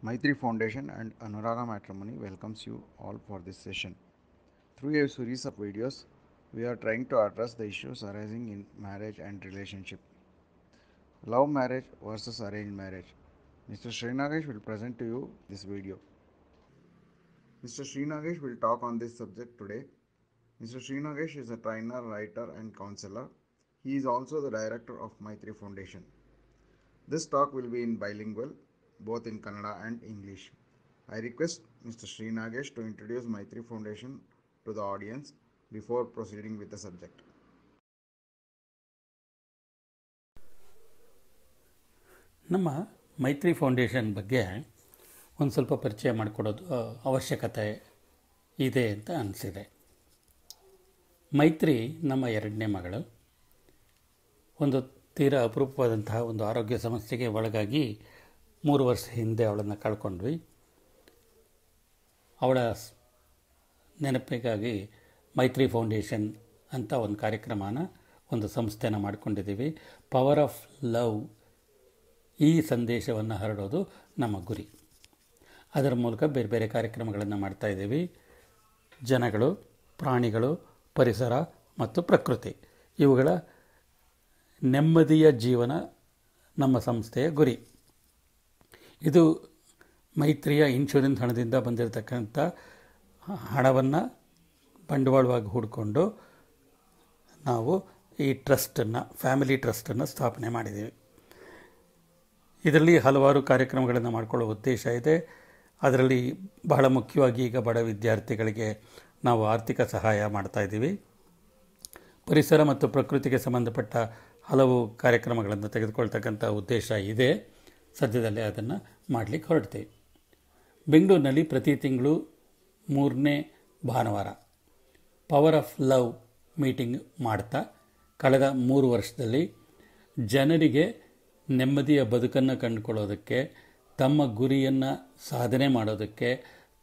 Maitri Foundation and Anuraga Matrimony welcomes you all for this session. Through a series of videos, we are trying to address the issues arising in marriage and relationship. Love marriage versus arranged marriage. Mr. Srinagesh will present to you this video. Mr. Srinagesh will talk on this subject today. Mr. Srinagesh is a trainer, writer, and counselor. He is also the director of Maitri Foundation. This talk will be in bilingual, both in Kannada and English. I request Mr. Srinagesh to introduce Maitri Foundation to the audience before proceeding with the subject. ನಮ್ಮ ಮೈತ್ರಿ foundation ಬಗ್ಗೆ ಒಂದು ಸ್ವಲ್ಪ ಪರಿಚಯ ಮಾಡಿಕೊಡೋದು ಅವಶ್ಯಕತೆ ಇದೆ ಅಂತ ಅನಿಸಿದೆ. ಮೈತ್ರಿ ನಮ್ಮ ಎರಡನೇ ಮಗಳು. ಒಂದು ತೀರಾ ಅಪರೂಪವಾದಂತಹ ಒಂದು ಆರೋಗ್ಯ ಸಮಸ್ಯೆಗೆ ಒಳಗಾಗಿ 3 ವರ್ಷ ಹಿಂದೆ ಅವಳನ್ನು ಕಳ್ಕೊಂಡ್ವಿ. ಅವಳ ನೆನಪಿಗಾಗಿ ಮೈತ್ರಿ ಫೌಂಡೇಶನ್ ಅಂತ ಒಂದು ಕಾರ್ಯಕ್ರಮನ, ಒಂದು ಸಂಸ್ಥೆನ ಮಾಡ್ಕೊಂಡಿದ್ದೀವಿ. ಪವರ್ ಆಫ್ ಲವ್, ಈ ಸಂದೇಶವನ್ನು ಹರಡೋದು ನಮ್ಮ ಗುರಿ. ಅದರ ಮೂಲಕ ಬೇರೆ ಬೇರೆ ಕಾರ್ಯಕ್ರಮಗಳನ್ನು ಮಾಡ್ತಾಯಿದ್ದೀವಿ. ಜನಗಳು, ಪ್ರಾಣಿಗಳು, ಪರಿಸರ ಮತ್ತು ಪ್ರಕೃತಿ, ಇವುಗಳ ನೆಮ್ಮದಿಯ ಜೀವನ ನಮ್ಮ ಸಂಸ್ಥೆಯ ಗುರಿ. ಇದು ಮೈತ್ರಿಯ ಇನ್ಶೂರೆನ್ಸ್ ಹಣದಿಂದ ಬಂದಿರತಕ್ಕಂಥ ಹಣವನ್ನು ಬಂಡವಾಳವಾಗಿ ಹೂಡಿಕೊಂಡು ನಾವು ಈ ಟ್ರಸ್ಟನ್ನು, ಫ್ಯಾಮಿಲಿ ಟ್ರಸ್ಟನ್ನು ಸ್ಥಾಪನೆ ಮಾಡಿದ್ದೀವಿ. ಇದರಲ್ಲಿ ಹಲವಾರು ಕಾರ್ಯಕ್ರಮಗಳನ್ನು ಮಾಡಿಕೊಳ್ಳೋ ಉದ್ದೇಶ ಇದೆ. ಅದರಲ್ಲಿ ಬಹಳ ಮುಖ್ಯವಾಗಿ ಈಗ ಬಡ ವಿದ್ಯಾರ್ಥಿಗಳಿಗೆ ನಾವು ಆರ್ಥಿಕ ಸಹಾಯ ಮಾಡ್ತಾಯಿದ್ದೀವಿ. ಪರಿಸರ ಮತ್ತು ಪ್ರಕೃತಿಗೆ ಸಂಬಂಧಪಟ್ಟ ಹಲವು ಕಾರ್ಯಕ್ರಮಗಳನ್ನು ತೆಗೆದುಕೊಳ್ತಕ್ಕಂಥ ಉದ್ದೇಶ ಇದೆ. ಸದ್ಯದಲ್ಲೇ ಅದನ್ನು ಮಾಡಲಿಕ್ಕೆ ಹೊರಡ್ತೀವಿ. ಬೆಂಗಳೂರಿನಲ್ಲಿ ಪ್ರತಿ ತಿಂಗಳು 3ನೇ ಭಾನುವಾರ ಪವರ್ ಆಫ್ ಲವ್ ಮೀಟಿಂಗ್ ಮಾಡ್ತಾ ಕಳೆದ 3 ವರ್ಷದಲ್ಲಿ ಜನರಿಗೆ ನೆಮ್ಮದಿಯ ಬದುಕನ್ನು ಕಂಡುಕೊಳ್ಳೋದಕ್ಕೆ, ತಮ್ಮ ಗುರಿಯನ್ನು ಸಾಧನೆ ಮಾಡೋದಕ್ಕೆ,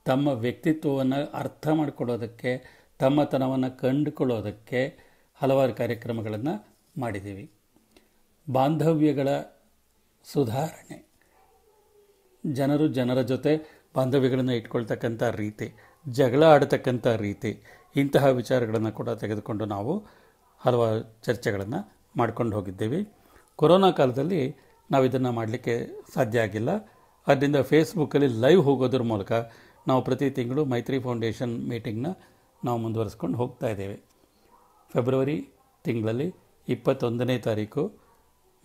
ತಮ್ಮ ವ್ಯಕ್ತಿತ್ವವನ್ನು ಅರ್ಥ ಮಾಡಿಕೊಳ್ಳೋದಕ್ಕೆ, ತಮ್ಮತನವನ್ನು ಕಂಡುಕೊಳ್ಳೋದಕ್ಕೆ ಹಲವಾರು ಕಾರ್ಯಕ್ರಮಗಳನ್ನು ಮಾಡಿದ್ದೀವಿ. ಬಾಂಧವ್ಯಗಳ ಸುಧಾರಣೆ, ಜನರ ಜೊತೆ ಬಾಂಧವ್ಯಗಳನ್ನು ಇಟ್ಕೊಳ್ತಕ್ಕಂಥ ರೀತಿ, ಜಗಳ ಆಡತಕ್ಕಂಥ ರೀತಿ, ಇಂತಹ ವಿಚಾರಗಳನ್ನು ಕೂಡ ತೆಗೆದುಕೊಂಡು ನಾವು ಹಲವಾರು ಚರ್ಚೆಗಳನ್ನು ಮಾಡ್ಕೊಂಡು ಹೋಗಿದ್ದೇವೆ. ಕೊರೋನಾ ಕಾಲದಲ್ಲಿ ನಾವು ಇದನ್ನು ಮಾಡಲಿಕ್ಕೆ ಸಾಧ್ಯ ಆಗಿಲ್ಲ. ಆದ್ದರಿಂದ ಫೇಸ್ಬುಕ್ಕಲ್ಲಿ ಲೈವ್ ಹೋಗೋದ್ರ ಮೂಲಕ ನಾವು ಪ್ರತಿ ತಿಂಗಳು ಮೈತ್ರಿ ಫೌಂಡೇಶನ್ ಮೀಟಿಂಗ್ನ ನಾವು ಮುಂದುವರಿಸ್ಕೊಂಡು ಹೋಗ್ತಾ ಇದ್ದೇವೆ. ಫೆಬ್ರವರಿ ತಿಂಗಳಲ್ಲಿ 21ನೇ ತಾರೀಕು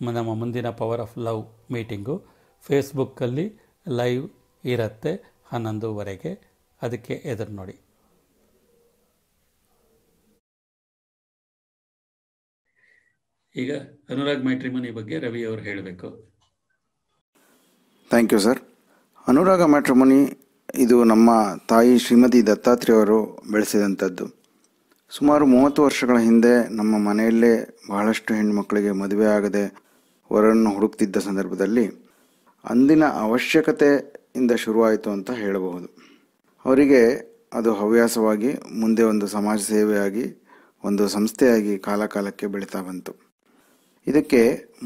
ನಮ್ಮ ಮುಂದಿನ ಪವರ್ ಆಫ್ ಲವ್ ಮೀಟಿಂಗು ಫೇಸ್ಬುಕ್ಕಲ್ಲಿ ಲೈವ್ ಇರುತ್ತೆ 11:30. ಅದಕ್ಕೆ ಎದುರು ನೋಡಿ. ಈಗ ಅನುರಾಗ್ ಮ್ಯಾಟ್ರಿಮನಿ ಬಗ್ಗೆ ರವಿ ಅವರು ಹೇಳಬೇಕು. Thank you sir. Anuraga matrimony ಇದು ನಮ್ಮ ತಾಯಿ ಶ್ರೀಮತಿ ದತ್ತಾತ್ರೇಯ ಅವರು ಬೆಳೆಸಿದಂಥದ್ದು. ಸುಮಾರು 30 ವರ್ಷಗಳ ಹಿಂದೆ ನಮ್ಮ ಮನೆಯಲ್ಲೇ ಬಹಳಷ್ಟು ಹೆಣ್ಣುಮಕ್ಕಳಿಗೆ ಮದುವೆ ಆಗದೆ ವರನ್ನು ಹುಡುಕ್ತಿದ್ದ ಸಂದರ್ಭದಲ್ಲಿ ಅಂದಿನ ಅವಶ್ಯಕತೆಯಿಂದ ಶುರುವಾಯಿತು ಅಂತ ಹೇಳಬಹುದು. ಅವರಿಗೆ ಅದು ಹವ್ಯಾಸವಾಗಿ ಮುಂದೆ ಒಂದು ಸಮಾಜ ಸೇವೆಯಾಗಿ, ಒಂದು ಸಂಸ್ಥೆಯಾಗಿ ಕಾಲಕಾಲಕ್ಕೆ ಬೆಳೀತಾ ಬಂತು. ಇದಕ್ಕೆ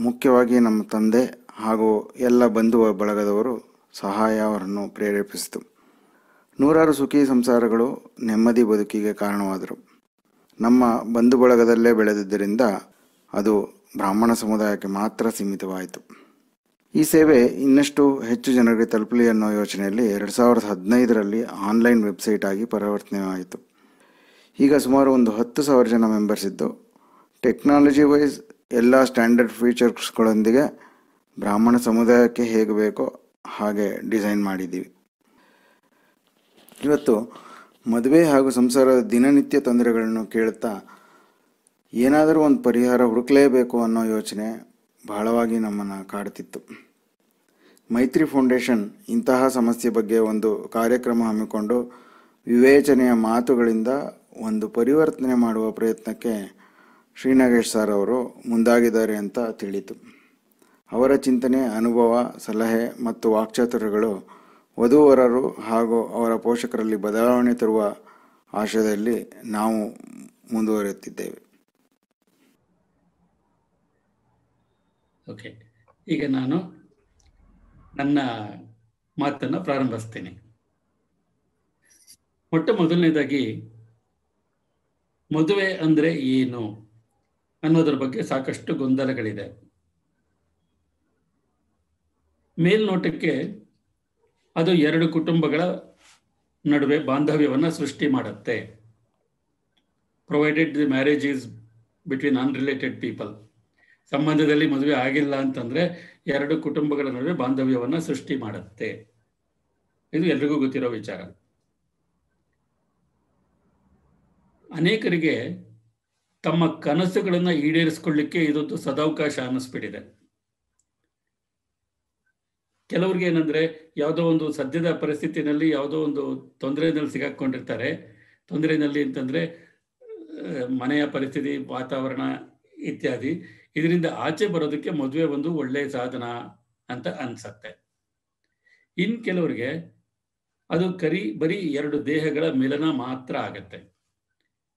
ಮುಖ್ಯವಾಗಿ ನಮ್ಮ ತಂದೆ ಹಾಗೂ ಎಲ್ಲ ಬಂಧು ಬಳಗದವರು ಸಹಾಯ ಅವರನ್ನು ಪ್ರೇರೇಪಿಸಿತು. ನೂರಾರು ಸುಖಿ ಸಂಸಾರಗಳು ನೆಮ್ಮದಿ ಬದುಕಿಗೆ ಕಾರಣವಾದರು. ನಮ್ಮ ಬಂಧು ಬಳಗದಲ್ಲೇ ಬೆಳೆದಿದ್ದರಿಂದ ಅದು ಬ್ರಾಹ್ಮಣ ಸಮುದಾಯಕ್ಕೆ ಮಾತ್ರ ಸೀಮಿತವಾಯಿತು. ಈ ಸೇವೆ ಇನ್ನಷ್ಟು ಹೆಚ್ಚು ಜನರಿಗೆ ತಲುಪಲಿ ಅನ್ನೋ ಯೋಚನೆಯಲ್ಲಿ 2015ರಲ್ಲಿ ಆನ್ಲೈನ್ ವೆಬ್ಸೈಟ್ ಆಗಿ ಪರಿವರ್ತನೆ ಆಯಿತು. ಈಗ ಸುಮಾರು ಒಂದು 10,000 ಜನ ಮೆಂಬರ್ಸ್ ಇದ್ದು, ಟೆಕ್ನಾಲಜಿ ವೈಸ್ ಎಲ್ಲ ಸ್ಟ್ಯಾಂಡರ್ಡ್ ಫೀಚರ್ಸ್ಗಳೊಂದಿಗೆ ಬ್ರಾಹ್ಮಣ ಸಮುದಾಯಕ್ಕೆ ಹೇಗೆ ಬೇಕೋ ಹಾಗೆ ಡಿಸೈನ್ ಮಾಡಿದ್ದೀವಿ. ಇವತ್ತು ಮದುವೆ ಹಾಗೂ ಸಂಸಾರದ ದಿನನಿತ್ಯ ತೊಂದರೆಗಳನ್ನು ಕೇಳುತ್ತಾ ಏನಾದರೂ ಒಂದು ಪರಿಹಾರ ಹುಡುಕಲೇಬೇಕು ಅನ್ನೋ ಯೋಚನೆ ಬಹಳವಾಗಿ ನಮ್ಮನ್ನು ಕಾಡುತ್ತಿತ್ತು. ಮೈತ್ರಿ ಫೌಂಡೇಶನ್ ಇಂತಹ ಸಮಸ್ಯೆ ಬಗ್ಗೆ ಒಂದು ಕಾರ್ಯಕ್ರಮ ಹಮ್ಮಿಕೊಂಡು ವಿವೇಚನೆಯ ಮಾತುಗಳಿಂದ ಒಂದು ಪರಿವರ್ತನೆ ಮಾಡುವ ಪ್ರಯತ್ನಕ್ಕೆ ಶ್ರೀನಾಗೇಶ್ ಸರ್ ಅವರು ಮುಂದಾಗಿದ್ದಾರೆ ಅಂತ ತಿಳಿಯಿತು. ಅವರ ಚಿಂತನೆ, ಅನುಭವ, ಸಲಹೆ ಮತ್ತು ವಾಕ್ಚಾತುರ್ಯಗಳು ವಧೂವರರು ಹಾಗೂ ಅವರ ಪೋಷಕರಲ್ಲಿ ಬದಲಾವಣೆ ತರುವ ಆಶಯದಲ್ಲಿ ನಾವು ಮುಂದುವರಿಯುತ್ತಿದ್ದೇವೆ. ಓಕೆ, ಈಗ ನಾನು ನನ್ನ ಮಾತನ್ನು ಪ್ರಾರಂಭಿಸ್ತೀನಿ. ಮೊಟ್ಟ ಮೊದಲನೇದಾಗಿ ಮದುವೆ ಅಂದರೆ ಏನು ಅನ್ನೋದ್ರ ಬಗ್ಗೆ ಸಾಕಷ್ಟು ಗೊಂದಲಗಳಿದೆ. ಮೇಲ್ನೋಟಕ್ಕೆ ಅದು ಎರಡು ಕುಟುಂಬಗಳ ನಡುವೆ ಬಾಂಧವ್ಯವನ್ನು ಸೃಷ್ಟಿ ಮಾಡುತ್ತೆ. Provided the marriage is between unrelated people. ಸಂಬಂಧದಲ್ಲಿ ಮದುವೆ ಆಗಿಲ್ಲ ಅಂತಂದ್ರೆ ಎರಡು ಕುಟುಂಬಗಳ ನಡುವೆ ಬಾಂಧವ್ಯವನ್ನು ಸೃಷ್ಟಿ ಮಾಡುತ್ತೆ. ಇದು ಎಲ್ರಿಗೂ ಗೊತ್ತಿರೋ ವಿಚಾರ. ಅನೇಕರಿಗೆ ತಮ್ಮ ಕನಸುಗಳನ್ನು ಈಡೇರಿಸಿಕೊಳ್ಳಿಕ್ಕೆ ಇದೊಂದು ಸದಾವಕಾಶ ಅನ್ನಿಸ್ಬಿಟ್ಟಿದೆ. ಕೆಲವ್ರಿಗೆ ಏನಂದ್ರೆ ಯಾವುದೋ ಒಂದು ಸದ್ಯದ ಪರಿಸ್ಥಿತಿನಲ್ಲಿ ಯಾವುದೋ ಒಂದು ತೊಂದರೆಯಲ್ಲಿ ಸಿಗಾಕೊಂಡಿರ್ತಾರೆ. ತೊಂದರೆಯಲ್ಲಿ ಅಂತಂದ್ರೆ ಮನೆಯ ಪರಿಸ್ಥಿತಿ, ವಾತಾವರಣ ಇತ್ಯಾದಿ. ಇದರಿಂದ ಆಚೆ ಬರೋದಕ್ಕೆ ಮದುವೆ ಒಂದು ಒಳ್ಳೆಯ ಸಾಧನ ಅಂತ ಅನ್ಸತ್ತೆ. ಇನ್ ಕೆಲವರಿಗೆ ಅದು ಬರೀ ಎರಡು ದೇಹಗಳ ಮಿಲನ ಮಾತ್ರ ಆಗತ್ತೆ.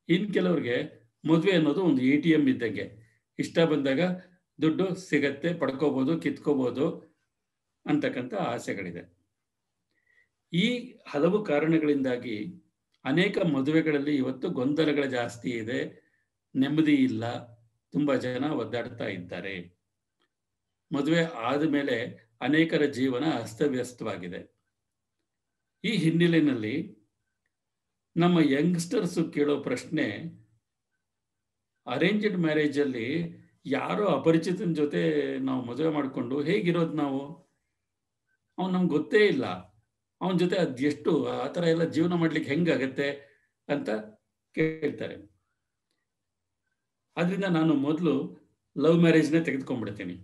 ಇನ್ ಕೆಲವ್ರಿಗೆ ಮದುವೆ ಅನ್ನೋದು ಒಂದು ATM ಇದ್ದಂಗೆ. ಇಷ್ಟ ಬಂದಾಗ ದುಡ್ಡು ಸಿಗತ್ತೆ, ಪಡ್ಕೋಬಹುದು, ಕಿತ್ಕೋಬಹುದು ಅಂತಕ್ಕಂಥ ಆಸೆಗಳಿದೆ. ಈ ಹಲವು ಕಾರಣಗಳಿಂದಾಗಿ ಅನೇಕ ಮದುವೆಗಳಲ್ಲಿ ಇವತ್ತು ಗೊಂದಲಗಳ ಜಾಸ್ತಿ ಇದೆ, ನೆಮ್ಮದಿ ಇಲ್ಲ, ತುಂಬಾ ಜನ ಒದ್ದಾಡ್ತಾ ಇದ್ದಾರೆ. ಮದುವೆ ಆದ ಮೇಲೆ ಅನೇಕರ ಜೀವನ ಅಸ್ತವ್ಯಸ್ತವಾಗಿದೆ. ಈ ಹಿನ್ನೆಲೆಯಲ್ಲಿ ನಮ್ಮ ಯಂಗ್ಸ್ಟರ್ಸ್ ಕೇಳೋ ಪ್ರಶ್ನೆ, ಅರೇಂಜ್ಡ್ ಮ್ಯಾರೇಜಲ್ಲಿ ಯಾರೋ ಅಪರಿಚಿತನ ಜೊತೆ ನಾವು ಮದುವೆ ಮಾಡಿಕೊಂಡು ಹೇಗಿರೋದು ನಾವು? ಅವನು ನಮ್ಗೆ ಗೊತ್ತೇ ಇಲ್ಲ, ಅವನ ಜೊತೆ ಅದೆಷ್ಟು ಆ ಥರ ಎಲ್ಲ ಜೀವನ ಮಾಡ್ಲಿಕ್ಕೆ ಹೆಂಗಾಗತ್ತೆ ಅಂತ ಕೇಳ್ತಾರೆ. ಆದ್ರಿಂದ ನಾನು ಮೊದಲು ಲವ್ ಮ್ಯಾರೇಜ್ನೇ ತೆಗೆದುಕೊಂಡ್ಬಿಡ್ತೀನಿ.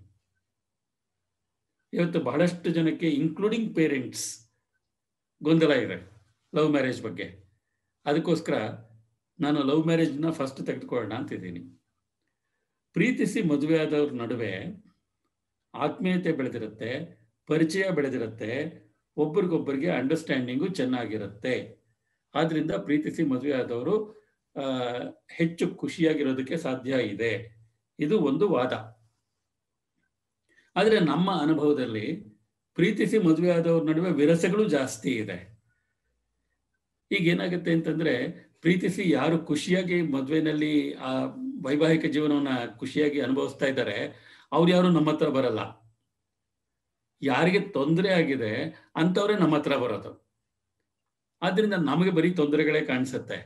ಇವತ್ತು ಬಹಳಷ್ಟು ಜನಕ್ಕೆ ಇನ್ಕ್ಲೂಡಿಂಗ್ ಪೇರೆಂಟ್ಸ್ ಗೊಂದಲ ಇದೆ ಲವ್ ಮ್ಯಾರೇಜ್ ಬಗ್ಗೆ. ಅದಕ್ಕೋಸ್ಕರ ನಾನು ಲವ್ ಮ್ಯಾರೇಜ್ನ ಫಸ್ಟ್ ತೆಗೆದುಕೊಳ್ಳೋಣ ಅಂತಿದ್ದೀನಿ. ಪ್ರೀತಿಸಿ ಮದುವೆ ಆದವ್ರ ನಡುವೆ ಆತ್ಮೀಯತೆ ಬೆಳೆದಿರುತ್ತೆ, ಪರಿಚಯ ಬೆಳೆದಿರುತ್ತೆ, ಒಬ್ರಿಗೊಬ್ಬರಿಗೆ ಅಂಡರ್ಸ್ಟ್ಯಾಂಡಿಂಗು ಚೆನ್ನಾಗಿರುತ್ತೆ. ಆದ್ರಿಂದ ಪ್ರೀತಿಸಿ ಮದುವೆ ಆದವರು ಹೆಚ್ಚು ಖುಷಿಯಾಗಿರೋದಕ್ಕೆ ಸಾಧ್ಯ ಇದೆ. ಇದು ಒಂದು ವಾದ. ಆದರೆ ನಮ್ಮ ಅನುಭವದಲ್ಲಿ ಪ್ರೀತಿಸಿ ಮದುವೆ ಆದವ್ರ ನಡುವೆ ವಿರಸಗಳು ಜಾಸ್ತಿ ಇದೆ. ಈಗ ಏನಾಗುತ್ತೆ ಅಂತಂದ್ರೆ, ಪ್ರೀತಿಸಿ ಯಾರು ಖುಷಿಯಾಗಿ ಮದುವೆನಲ್ಲಿ ಆ ವೈವಾಹಿಕ ಜೀವನವನ್ನ ಖುಷಿಯಾಗಿ ಅನುಭವಿಸ್ತಾ ಇದ್ದಾರೆ, ಅವ್ರು ಯಾರು ನಮ್ಮ ಹತ್ರ ಬರಲ್ಲ. ಯಾರಿಗೆ ತೊಂದರೆ ಆಗಿದೆ ಅಂತವ್ರೆ ನಮ್ಮ ಹತ್ರ ಬರೋದು. ಆದ್ರಿಂದ ನಮಗೆ ಬರೀ ತೊಂದರೆಗಳೇ ಕಾಣಿಸುತ್ತೆ.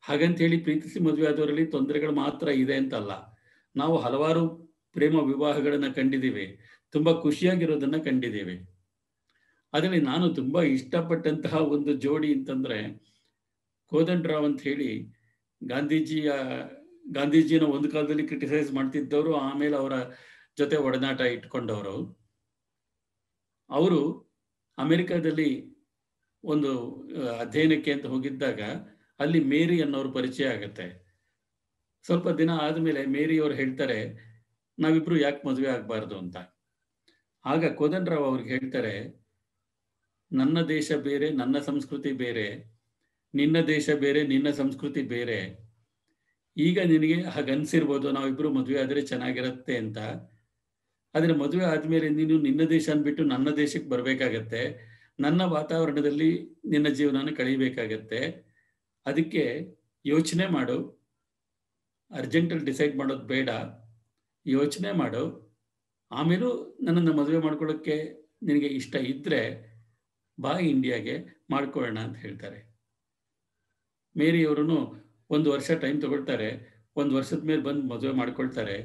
ಹಾಗಂತ ಹೇಳಿ ಪ್ರೀತಿಸಿ ಮದುವೆ ಆದವರಲ್ಲಿ ತೊಂದರೆಗಳು ಮಾತ್ರ ಇದೆ ಅಂತಲ್ಲ. ನಾವು ಹಲವಾರು ಪ್ರೇಮ ವಿವಾಹಗಳನ್ನ ಕಂಡಿದ್ದೀವಿ, ತುಂಬಾ ಖುಷಿಯಾಗಿರೋದನ್ನ ಕಂಡಿದ್ದೀವಿ. ಅದರಲ್ಲಿ ನಾನು ತುಂಬಾ ಇಷ್ಟಪಟ್ಟಂತಹ ಒಂದು ಜೋಡಿ ಅಂತಂದ್ರೆ ಕೋದಂಡರಾವ್ ಅಂತ ಹೇಳಿ, ಗಾಂಧೀಜಿನ ಒಂದು ಕಾಲದಲ್ಲಿ ಕ್ರಿಟಿಸೈಸ್ ಮಾಡ್ತಿದ್ದವರು, ಆಮೇಲೆ ಅವರ ಜೊತೆ ಒಡನಾಟ ಇಟ್ಕೊಂಡವರು. ಅವರು ಅಮೆರಿಕದಲ್ಲಿ ಒಂದು ಅಧ್ಯಯನಕ್ಕೆ ಅಂತ ಹೋಗಿದ್ದಾಗ ಅಲ್ಲಿ ಮೇರಿ ಅನ್ನೋರು ಪರಿಚಯ ಆಗತ್ತೆ. ಸ್ವಲ್ಪ ದಿನ ಆದಮೇಲೆ ಮೇರಿ ಅವರು ಹೇಳ್ತಾರೆ, ನಾವಿಬ್ರು ಯಾಕೆ ಮದುವೆ ಆಗಬಾರ್ದು ಅಂತ. ಆಗ ಕೋದಂಡರಾವ್ ಅವ್ರಿಗೆ ಹೇಳ್ತಾರೆ, ನನ್ನ ದೇಶ ಬೇರೆ, ನನ್ನ ಸಂಸ್ಕೃತಿ ಬೇರೆ, ನಿನ್ನ ದೇಶ ಬೇರೆ, ನಿನ್ನ ಸಂಸ್ಕೃತಿ ಬೇರೆ. ಈಗ ನಿನಗೆ ಹಾಗನ್ಸಿರ್ಬೋದು ನಾವಿಬ್ರು ಮದುವೆ ಆದರೆ ಚೆನ್ನಾಗಿರುತ್ತೆ ಅಂತ. ಆದರೆ ಮದುವೆ ಆದಮೇಲೆ ನೀನು ನಿನ್ನ ದೇಶ ಅಂದ್ಬಿಟ್ಟು ನನ್ನ ದೇಶಕ್ಕೆ ಬರಬೇಕಾಗತ್ತೆ, ನನ್ನ ವಾತಾವರಣದಲ್ಲಿ ನಿನ್ನ ಜೀವನನ ಕಳೀಬೇಕಾಗತ್ತೆ. ಅದಕ್ಕೆ ಯೋಚನೆ ಮಾಡು, ಅರ್ಜೆಂಟಲ್ಲಿ ಡಿಸೈಡ್ ಮಾಡೋದು ಬೇಡ, ಯೋಚನೆ ಮಾಡು. ಆಮೇಲೂ ನನ್ನನ್ನು ಮದುವೆ ಮಾಡ್ಕೊಳ್ಳೋಕ್ಕೆ ನಿನಗೆ ಇಷ್ಟ ಇದ್ದರೆ ಬಾ ಇಂಡಿಯಾಗೆ, ಮಾಡ್ಕೊಳ್ಳೋಣ ಅಂತ ಹೇಳ್ತಾರೆ. ಮೇರಿಯವರು 1 ವರ್ಷ ಟೈಮ್ ತಗೊಳ್ತಾರೆ. 1 ವರ್ಷದ ಮೇಲೆ ಬಂದು ಮದುವೆ ಮಾಡ್ಕೊಳ್ತಾರೆ.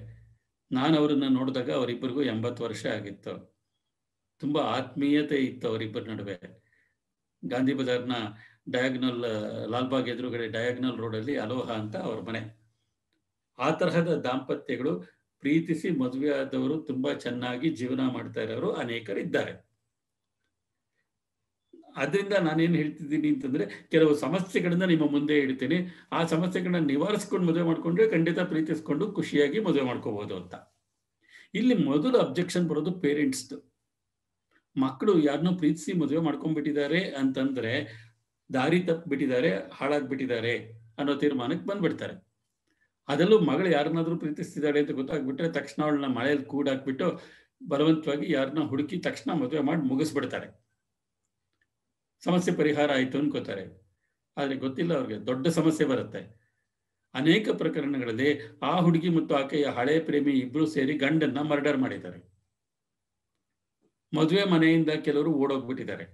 ನಾನು ಅವರನ್ನು ನೋಡಿದಾಗ ಅವರಿಬ್ಬರಿಗೂ 80 ವರ್ಷ ಆಗಿತ್ತು. ತುಂಬ ಆತ್ಮೀಯತೆ ಇತ್ತು ಅವರಿಬ್ಬರ ನಡುವೆ. ಗಾಂಧಿ ಬಜಾರ್ನ ಡಯಾಗ್ನಲ್, ಲಾಲ್ಬಾಗ್ ಎದುರುಗಡೆ ಡಯಾಗ್ನಲ್ ರೋಡಲ್ಲಿ ಅಲೋಹ ಅಂತ ಅವ್ರ ಮನೆ. ಆ ತರಹದ ದಾಂಪತ್ಯಗಳು, ಪ್ರೀತಿಸಿ ಮದುವೆ ಆದವರು ತುಂಬ ಚೆನ್ನಾಗಿ ಜೀವನ ಮಾಡ್ತಾ ಇರೋರು ಅನೇಕರಿದ್ದಾರೆ. ಅದರಿಂದ ನಾನೇನು ಹೇಳ್ತಿದ್ದೀನಿ ಅಂತಂದ್ರೆ, ಕೆಲವು ಸಮಸ್ಯೆಗಳನ್ನ ನಿಮ್ಮ ಮುಂದೆ ಇಡ್ತೀನಿ. ಆ ಸಮಸ್ಯೆಗಳನ್ನ ನಿವಾರಿಸ್ಕೊಂಡು ಮದುವೆ ಮಾಡ್ಕೊಂಡ್ರೆ ಖಂಡಿತ ಪ್ರೀತಿಸ್ಕೊಂಡು ಖುಷಿಯಾಗಿ ಮದುವೆ ಮಾಡ್ಕೋಬಹುದು ಅಂತ. ಇಲ್ಲಿ ಮೊದಲು ಅಬ್ಜೆಕ್ಷನ್ ಬರೋದು ಪೇರೆಂಟ್ಸ್ದು. ಮಕ್ಕಳು ಯಾರನ್ನೋ ಪ್ರೀತಿಸಿ ಮದುವೆ ಮಾಡ್ಕೊಂಡ್ಬಿಟ್ಟಿದ್ದಾರೆ ಅಂತಂದ್ರೆ ದಾರಿ ತಪ್ಪಿಬಿಟ್ಟಿದ್ದಾರೆ, ಹಾಳಾಗ್ಬಿಟ್ಟಿದ್ದಾರೆ ಅನ್ನೋ ತೀರ್ಮಾನಕ್ಕೆ ಬಂದ್ಬಿಡ್ತಾರೆ. ಅದರಲ್ಲೂ ಮಗಳು ಯಾರನ್ನಾದ್ರೂ ಪ್ರೀತಿಸ್ತಿದ್ದಾಳೆ ಅಂತ ಗೊತ್ತಾಗ್ಬಿಟ್ರೆ ತಕ್ಷಣ ಅವಳನ್ನ ಮಳೆಯಲ್ಲಿ ಕೂಡಾಕ್ಬಿಟ್ಟು ಬಲವಂತವಾಗಿ ಯಾರನ್ನ ಹುಡುಕಿ ತಕ್ಷಣ ಮದುವೆ ಮಾಡಿ ಮುಗಿಸ್ಬಿಡ್ತಾರೆ. ಸಮಸ್ಯೆ ಪರಿಹಾರ ಆಯಿತು ಅನ್ಕೋತಾರೆ. ಆದರೆ ಗೊತ್ತಿಲ್ಲ ಅವ್ರಿಗೆ ದೊಡ್ಡ ಸಮಸ್ಯೆ ಬರುತ್ತೆ. ಅನೇಕ ಪ್ರಕರಣಗಳಲ್ಲಿ ಆ ಹುಡುಗಿ ಮತ್ತು ಆಕೆಯ ಹಳೆಯ ಪ್ರೇಮಿ ಇಬ್ರು ಸೇರಿ ಗಂಡನ್ನ ಮರ್ಡರ್ ಮಾಡಿದ್ದಾರೆ. ಮದುವೆ ಮನೆಯಿಂದ ಕೆಲವರು ಓಡೋಗ್ಬಿಟ್ಟಿದ್ದಾರೆ.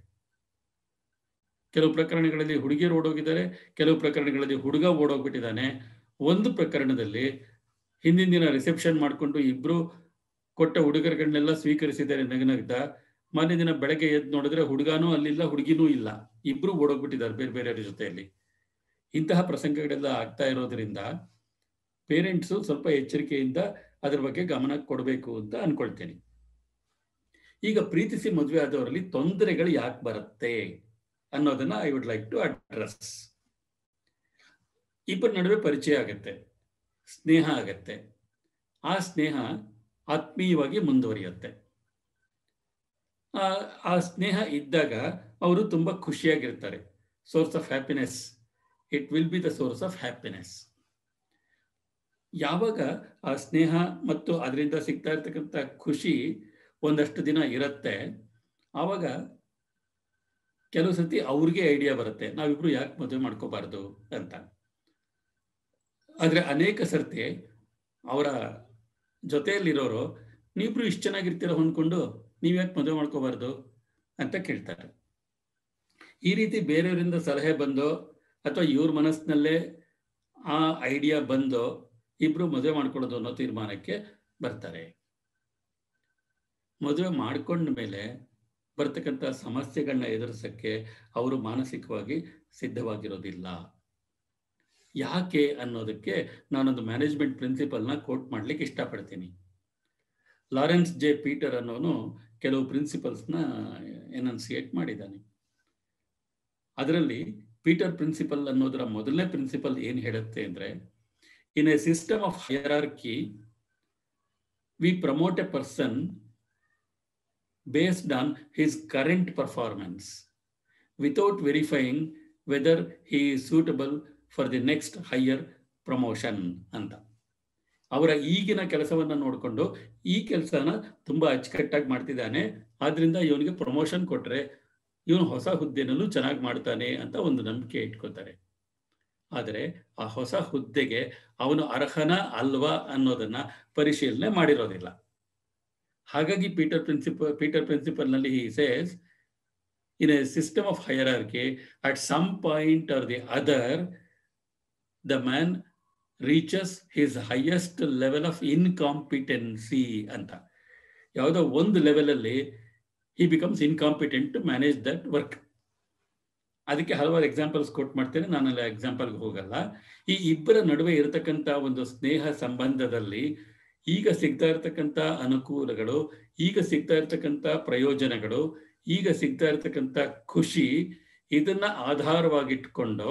ಕೆಲವು ಪ್ರಕರಣಗಳಲ್ಲಿ ಹುಡುಗಿಯರು ಓಡೋಗಿದ್ದಾರೆ, ಕೆಲವು ಪ್ರಕರಣಗಳಲ್ಲಿ ಹುಡುಗ ಓಡೋಗ್ಬಿಟ್ಟಿದ್ದಾನೆ. ಒಂದು ಪ್ರಕರಣದಲ್ಲಿ ಹಿಂದಿನ ದಿನ ರಿಸೆಪ್ಷನ್ ಮಾಡಿಕೊಂಡು ಇಬ್ರು ಕೊಟ್ಟ ಹುಡುಗರುಗಳನ್ನೆಲ್ಲ ಸ್ವೀಕರಿಸಿದ್ದಾರೆ ನಗನಗ್ದ. ಮಾರನೇ ದಿನ ಬೆಳಗ್ಗೆ ಎದ್ದು ನೋಡಿದ್ರೆ ಹುಡುಗನೂ ಅಲ್ಲಿಲ್ಲ, ಹುಡುಗಿನೂ ಇಲ್ಲ, ಇಬ್ರು ಓಡೋಗ್ಬಿಟ್ಟಿದ್ದಾರೆ ಬೇರೆ ಬೇರೆಯವ್ರ ಜೊತೆಯಲ್ಲಿ. ಇಂತಹ ಪ್ರಸಂಗಗಳೆಲ್ಲ ಆಗ್ತಾ ಇರೋದ್ರಿಂದ ಪೇರೆಂಟ್ಸು ಸ್ವಲ್ಪ ಎಚ್ಚರಿಕೆಯಿಂದ ಅದ್ರ ಬಗ್ಗೆ ಗಮನ ಕೊಡಬೇಕು ಅಂತ ಅನ್ಕೊಳ್ತೇನೆ. ಈಗ ಪ್ರೀತಿಸಿ ಮದುವೆ ಆದವರಲ್ಲಿ ತೊಂದರೆಗಳು ಯಾಕೆ ಬರುತ್ತೆ ಅನ್ನೋದನ್ನ I would like to address. ಇಬ್ಬರ ನಡುವೆ ಪರಿಚಯ ಆಗತ್ತೆ, ಸ್ನೇಹ ಆಗತ್ತೆ. ಆ ಸ್ನೇಹ ಆತ್ಮೀಯವಾಗಿ ಮುಂದುವರಿಯುತ್ತೆ. ಆ ಸ್ನೇಹ ಇದ್ದಾಗ ಅವರು ತುಂಬಾ ಖುಷಿಯಾಗಿರ್ತಾರೆ. Source of happiness, it will be the source of happiness. ಯಾವಾಗ ಆ ಸ್ನೇಹ ಮತ್ತು ಅದರಿಂದ ಸಿಗ್ತಾ ಇರ್ತಕ್ಕಂಥ ಖುಷಿ ಒಂದಷ್ಟು ದಿನ ಇರುತ್ತೆ, ಆವಾಗ ಕೆಲವು ಸತಿ ಅವ್ರಿಗೆ ಐಡಿಯಾ ಬರುತ್ತೆ, ನಾವಿಬ್ರು ಯಾಕೆ ಮದುವೆ ಮಾಡ್ಕೋಬಾರ್ದು ಅಂತ. ಆದರೆ ಅನೇಕ ಸರ್ತಿ ಅವರ ಜೊತೆಯಲ್ಲಿರೋರು, ನೀವಿಬ್ರು ಇಷ್ಟು ಚೆನ್ನಾಗಿರ್ತೀರ ಹೊಂದ್ಕೊಂಡು ನೀವ್ಯಾಕೆ ಮದುವೆ ಮಾಡ್ಕೋಬಾರ್ದು ಅಂತ ಕೇಳ್ತಾರೆ. ಈ ರೀತಿ ಬೇರೆಯವರಿಂದ ಸಲಹೆ ಬಂದೋ ಅಥವಾ ಇವ್ರ ಮನಸ್ಸಿನಲ್ಲೇ ಆ ಐಡಿಯಾ ಬಂದೋ ಇಬ್ರು ಮದುವೆ ಮಾಡ್ಕೊಳ್ಳೋದು ಅನ್ನೋ ತೀರ್ಮಾನಕ್ಕೆ ಬರ್ತಾರೆ. ಮದುವೆ ಮಾಡ್ಕೊಂಡ ಮೇಲೆ ಬರ್ತಕ್ಕಂಥ ಸಮಸ್ಯೆಗಳನ್ನ ಎದುರಿಸಕ್ಕೆ ಅವರು ಮಾನಸಿಕವಾಗಿ ಸಿದ್ಧವಾಗಿರೋದಿಲ್ಲ. ಯಾಕೆ ಅನ್ನೋದಕ್ಕೆ ನಾನೊಂದು ಮ್ಯಾನೇಜ್ಮೆಂಟ್ ಪ್ರಿನ್ಸಿಪಲ್ನ ಕೋಟ್ ಮಾಡ್ಲಿಕ್ಕೆ ಇಷ್ಟಪಡ್ತೀನಿ. ಲಾರೆನ್ಸ್ ಜೆ ಪೀಟರ್ ಅನ್ನೋನು ಕೆಲವು ಪ್ರಿನ್ಸಿಪಲ್ಸ್ನ ಎನನ್ಸಿಯೇಟ್ ಮಾಡಿದ್ದಾನೆ. ಅದರಲ್ಲಿ ಪೀಟರ್ ಪ್ರಿನ್ಸಿಪಲ್ ಅನ್ನೋದರ ಮೊದಲನೇ ಪ್ರಿನ್ಸಿಪಲ್ ಏನು ಹೇಳುತ್ತೆ ಅಂದರೆ, in a system of hierarchy we promote a person based on his current performance without verifying whether he is suitable for the next higher promotion ಅಂತ. ಅವರ ಈಗಿನ ಕೆಲಸವನ್ನ ನೋಡಿಕೊಂಡು ಈ ಕೆಲಸನ ತುಂಬಾ ಅಚ್ಚುಕಟ್ಟಾಗಿ ಮಾಡ್ತಿದ್ದಾನೆ, ಆದ್ರಿಂದ ಇವನಿಗೆ ಪ್ರಮೋಷನ್ ಕೊಟ್ರೆ ಇವನು ಹೊಸ ಹುದ್ದೆನಲ್ಲೂ ಚೆನ್ನಾಗಿ ಮಾಡ್ತಾನೆ ಅಂತ ಒಂದು ನಂಬಿಕೆ ಇಟ್ಕೋತಾರೆ. ಆದರೆ ಆ ಹೊಸ ಹುದ್ದೆಗೆ ಅವನು ಅರ್ಹನ ಅಲ್ವಾ ಅನ್ನೋದನ್ನ ಪರಿಶೀಲನೆ ಮಾಡಿರೋದಿಲ್ಲ. ಹಾಗಾಗಿ ಪೀಟರ್ ಪ್ರಿನ್ಸಿಪಲ್ ನಲ್ಲಿ he says, in a system of hierarchy, at some point or the other, the man reaches his highest level of incompetency ಅಂತ. ಯಾವುದೋ ಒಂದು ಲೆವೆಲಲ್ಲಿ he becomes incompetent to manage that work. ಅದಕ್ಕೆ ಹಲವಾರು ಎಕ್ಸಾಂಪಲ್ಸ್ ಕೊಟ್ ಮಾಡ್ತೇನೆ, ನಾನೆಲ್ಲ ಎಕ್ಸಾಂಪಲ್ಗೆ ಹೋಗಲ್ಲ. ಈ ಇಬ್ಬರ ನಡುವೆ ಇರತಕ್ಕಂಥ ಒಂದು ಸ್ನೇಹ ಸಂಬಂಧದಲ್ಲಿ ಈಗ ಸಿಗ್ತಾ ಇರ್ತಕ್ಕಂಥ ಅನುಕೂಲಗಳು, ಈಗ ಸಿಗ್ತಾ ಇರ್ತಕ್ಕಂಥ ಪ್ರಯೋಜನಗಳು, ಈಗ ಸಿಗ್ತಾ ಇರ್ತಕ್ಕಂಥ ಖುಷಿ, ಇದನ್ನ ಆಧಾರವಾಗಿಟ್ಕೊಂಡು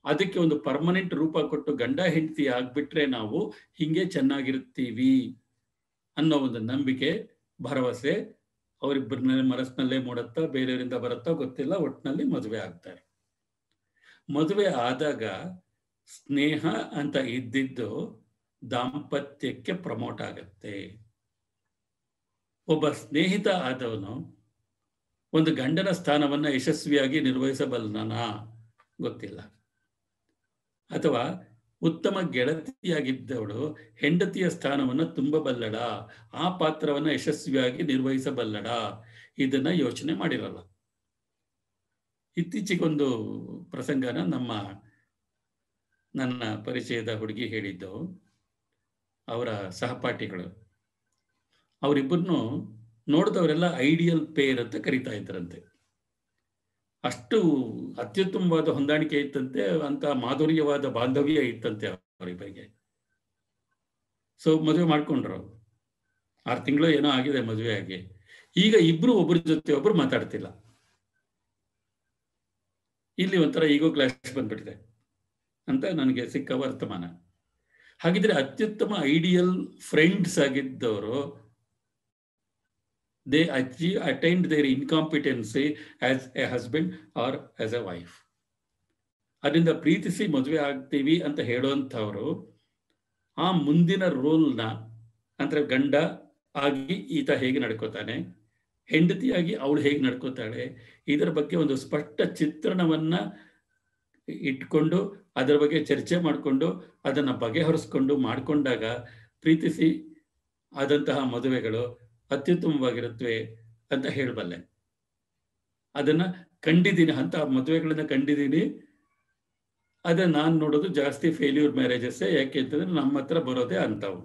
ಅದಕ್ಕೆ ಒಂದು ಪರ್ಮನೆಂಟ್ ರೂಪ ಕೊಟ್ಟು ಗಂಡ ಹೆಂಡತಿ ಆಗ್ಬಿಟ್ರೆ ನಾವು ಹಿಂಗೆ ಚೆನ್ನಾಗಿರ್ತೀವಿ ಅನ್ನೋ ಒಂದು ನಂಬಿಕೆ, ಭರವಸೆ ಅವರಿಬ್ಬರ ಮನಸ್ಸಿನಲ್ಲೇ ಮೂಡುತ್ತಾ, ಬೇರೆಯವರಿಂದ ಬರುತ್ತಾ ಗೊತ್ತಿಲ್ಲ, ಒಟ್ಟಿನಲ್ಲಿ ಮದುವೆ ಆಗ್ತಾರೆ. ಮದುವೆ ಆದಾಗ ಸ್ನೇಹ ಅಂತ ಇದ್ದಿದ್ದು ದಾಂಪತ್ಯಕ್ಕೆ ಪ್ರಮೋಟ್ ಆಗತ್ತೆ. ಒಬ್ಬ ಸ್ನೇಹಿತ ಆದವನು ಒಂದು ಗಂಡನ ಸ್ಥಾನವನ್ನ ಯಶಸ್ವಿಯಾಗಿ ನಿರ್ವಹಿಸಬಲ್ಲನಾ ಗೊತ್ತಿಲ್ಲ. ಅಥವಾ ಉತ್ತಮ ಗೆಳತಿಯಾಗಿದ್ದವಳು ಹೆಂಡತಿಯ ಸ್ಥಾನವನ್ನು ತುಂಬಬಲ್ಲಡ, ಆ ಪಾತ್ರವನ್ನು ಯಶಸ್ವಿಯಾಗಿ ನಿರ್ವಹಿಸಬಲ್ಲಡ, ಇದನ್ನ ಯೋಚನೆ ಮಾಡಿರಲ್ಲ. ಇತ್ತೀಚೆಗೊಂದು ಪ್ರಸಂಗನ ನನ್ನ ಪರಿಚಯದ ಹುಡುಗಿ ಹೇಳಿದ್ದು. ಅವರ ಸಹಪಾಠಿಗಳು ಅವರಿಬ್ಬರನ್ನು ನೋಡಿದವರೆಲ್ಲ ಐಡಿಯಲ್ ಪೇರ್ ಅಂತ ಕರಿತಾ ಇದ್ರಂತೆ. ಅಷ್ಟು ಅತ್ಯುತ್ತಮವಾದ ಹೊಂದಾಣಿಕೆ ಇತ್ತಂತೆ, ಅಂತ ಮಾಧುರ್ಯವಾದ ಬಾಂಧವ್ಯ ಇತ್ತಂತೆ ಅವರಿಬ್ಬರಿಗೆ. ಸೊ ಮದುವೆ ಮಾಡ್ಕೊಂಡ್ರು. 6 ತಿಂಗಳು ಏನೋ ಆಗಿದೆ ಮದುವೆ ಆಗಿ. ಈಗ ಇಬ್ರು ಒಬ್ಬರ ಜೊತೆ ಒಬ್ರು ಮಾತಾಡ್ತಿಲ್ಲ. ಇಲ್ಲಿ ಒಂಥರ ಈಗೋ ಕ್ಲಾಶ್ ಬಂದ್ಬಿಟ್ಟಿದೆ ಅಂತ ನನಗೆ ಸಿಕ್ಕ ವರ್ತಮಾನ. ಹಾಗಿದ್ರೆ ಅತ್ಯುತ್ತಮ ಐಡಿಯಲ್ ಫ್ರೆಂಡ್ಸ್ ಆಗಿದ್ದವರು, they attained their incompetency as a husband or as a wife. ಅದರಿಂದ ಪ್ರೀತಿಸಿ ಮದುವೆ ಆಗ್ತೀವಿ ಅಂತ ಹೇಳುವಂಥವ್ರು ಆ ಮುಂದಿನ ರೋಲ್ನ, ಅಂದ್ರೆ ಗಂಡ ಆಗಿ ಈತ ಹೇಗೆ ನಡ್ಕೋತಾನೆ, ಹೆಂಡತಿಯಾಗಿ ಅವಳು ಹೇಗೆ ನಡ್ಕೋತಾಳೆ, ಇದರ ಬಗ್ಗೆ ಒಂದು ಸ್ಪಷ್ಟ ಚಿತ್ರಣವನ್ನ ಇಟ್ಕೊಂಡು ಅದರ ಬಗ್ಗೆ ಚರ್ಚೆ ಮಾಡಿಕೊಂಡು ಅದನ್ನು ಬಗೆಹರಿಸ್ಕೊಂಡು ಮಾಡಿಕೊಂಡಾಗ ಪ್ರೀತಿಸಿ ಆದಂತಹ ಮದುವೆಗಳು ಅತ್ಯುತ್ತಮವಾಗಿರುತ್ತವೆ ಅಂತ ಹೇಳಬಲ್ಲೆ. ಅದನ್ನ ಕಂಡಿದ್ದೀನಿ, ಅಂತ ಮದುವೆಗಳನ್ನ ಕಂಡಿದ್ದೀನಿ. ಅದನ್ನ ನಾನು ನೋಡೋದು ಜಾಸ್ತಿ ಫೇಲ್ಯೂರ್ ಮ್ಯಾರೇಜಸ್. ಯಾಕೆ ಅಂತಂದ್ರೆ ನಮ್ಮ ಹತ್ರ ಬರೋದೇ ಅಂಥವು.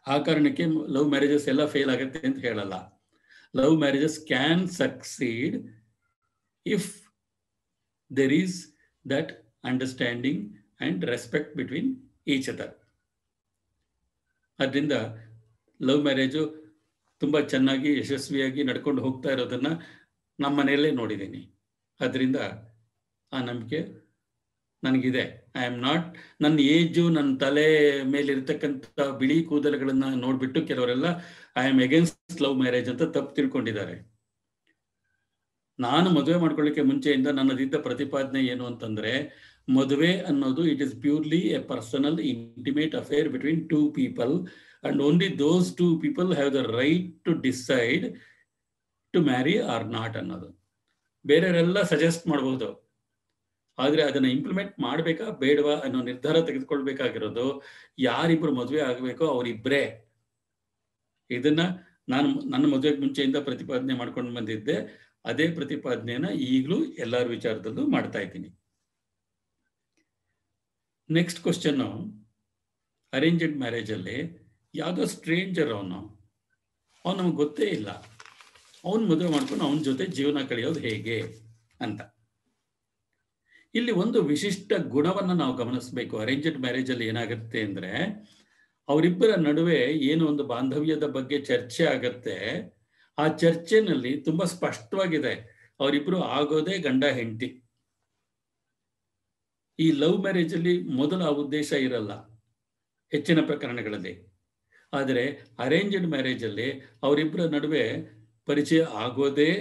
ಆ ಕಾರಣಕ್ಕೆ ಲವ್ ಮ್ಯಾರೇಜಸ್ ಎಲ್ಲ ಫೇಲ್ ಆಗುತ್ತೆ ಅಂತ ಹೇಳಲ್ಲ. Love marriages can succeed if there is that understanding and respect between each other. ಅದರಿಂದ ಲವ್ ಮ್ಯಾರೇಜು ತುಂಬ ಚೆನ್ನಾಗಿ ಯಶಸ್ವಿಯಾಗಿ ನಡ್ಕೊಂಡು ಹೋಗ್ತಾ ಇರೋದನ್ನು ನಮ್ಮ ಮನೆಯಲ್ಲೇ ನೋಡಿದ್ದೀನಿ. ಅದರಿಂದ ಆ ನಂಬಿಕೆ ನನಗಿದೆ. ಐ ಆಮ್ ನಾಟ್, ನನ್ನ ಏಜು, ನನ್ನ ತಲೆ ಮೇಲಿರ್ತಕ್ಕಂಥ ಬಿಳಿ ಕೂದಲುಗಳನ್ನು ನೋಡಿಬಿಟ್ಟು ಕೆಲವರೆಲ್ಲ I am against love marriage ಅಂತ ತಪ್ಪು ತಿಳ್ಕೊಂಡಿದ್ದಾರೆ. ನಾನು ಮದುವೆ ಮಾಡ್ಕೊಳ್ಳಿಕ್ಕೆ ಮುಂಚೆಯಿಂದ ನನ್ನದಿದ್ದ ಪ್ರತಿಪಾದನೆ ಏನು ಅಂತಂದ್ರೆ, ಮದುವೆ ಅನ್ನೋದು it is purely a personal intimate affair between two people and only those two people have the right to decide to marry or not ಅನ್ನೋದು. ಬೇರೆಯವರೆಲ್ಲ ಸಜೆಸ್ಟ್ ಮಾಡ್ಬೋದು, ಆದರೆ ಅದನ್ನು ಇಂಪ್ಲಿಮೆಂಟ್ ಮಾಡಬೇಕಾ ಬೇಡವಾ ಅನ್ನೋ ನಿರ್ಧಾರ ತೆಗೆದುಕೊಳ್ಬೇಕಾಗಿರೋದು ಯಾರಿಬ್ರು ಮದುವೆ ಆಗಬೇಕೋ ಅವರಿಬ್ಬರೇ. ಇದನ್ನ ನಾನು ನನ್ನ ಮದುವೆಗೆ ಮುಂಚೆಯಿಂದ ಪ್ರತಿಪಾದನೆ ಮಾಡ್ಕೊಂಡು ಬಂದಿದ್ದೆ. ಅದೇ ಪ್ರತಿಪಾದನೆಯನ್ನ ಈಗಲೂ ಎಲ್ಲರ ವಿಚಾರದಲ್ಲೂ ಮಾಡ್ತಾ ಇದ್ದೀನಿ. ನೆಕ್ಸ್ಟ್ ಕ್ವಶನ್, ಅರೇಂಜ್ಡ್ ಮ್ಯಾರೇಜಲ್ಲಿ ಯಾವುದೋ ಸ್ಟ್ರೇಂಜರ್ ಅವನು ನಮಗೆ ಗೊತ್ತೇ ಇಲ್ಲ, ಅವನು ಮದುವೆ ಮಾಡ್ಕೊಂಡು ಅವನ ಜೊತೆ ಜೀವನ ಕಳೆಯೋದು ಹೇಗೆ ಅಂತ. ಇಲ್ಲಿ ಒಂದು ವಿಶಿಷ್ಟ ಗುಣವನ್ನು ನಾವು ಗಮನಿಸಬೇಕು. ಅರೇಂಜ್ಡ್ ಮ್ಯಾರೇಜಲ್ಲಿ ಏನಾಗುತ್ತೆ ಅಂದರೆ, ಅವರಿಬ್ಬರ ನಡುವೆ ಏನು ಒಂದು ಬಾಂಧವ್ಯದ ಬಗ್ಗೆ ಚರ್ಚೆ ಆಗತ್ತೆ, ಆ ಚರ್ಚೆನಲ್ಲಿ ತುಂಬಾ ಸ್ಪಷ್ಟವಾಗಿದೆ ಅವರಿಬ್ರು ಆಗೋದೇ ಗಂಡ ಹೆಂಡತಿ. ಈ ಲವ್ ಮ್ಯಾರೇಜ್ ಅಲ್ಲಿ ಮೊದಲ ಉದ್ದೇಶ ಇರಲ್ಲ ಹೆಚ್ಚಿನ ಪ್ರಕರಣಗಳಲ್ಲಿ. ಆದರೆ ಅರೇಂಜ್ಡ್ ಮ್ಯಾರೇಜ್ ಅಲ್ಲಿ ಅವರಿಬ್ಬರ ನಡುವೆ ಪರಿಚಯ ಆಗೋದೇ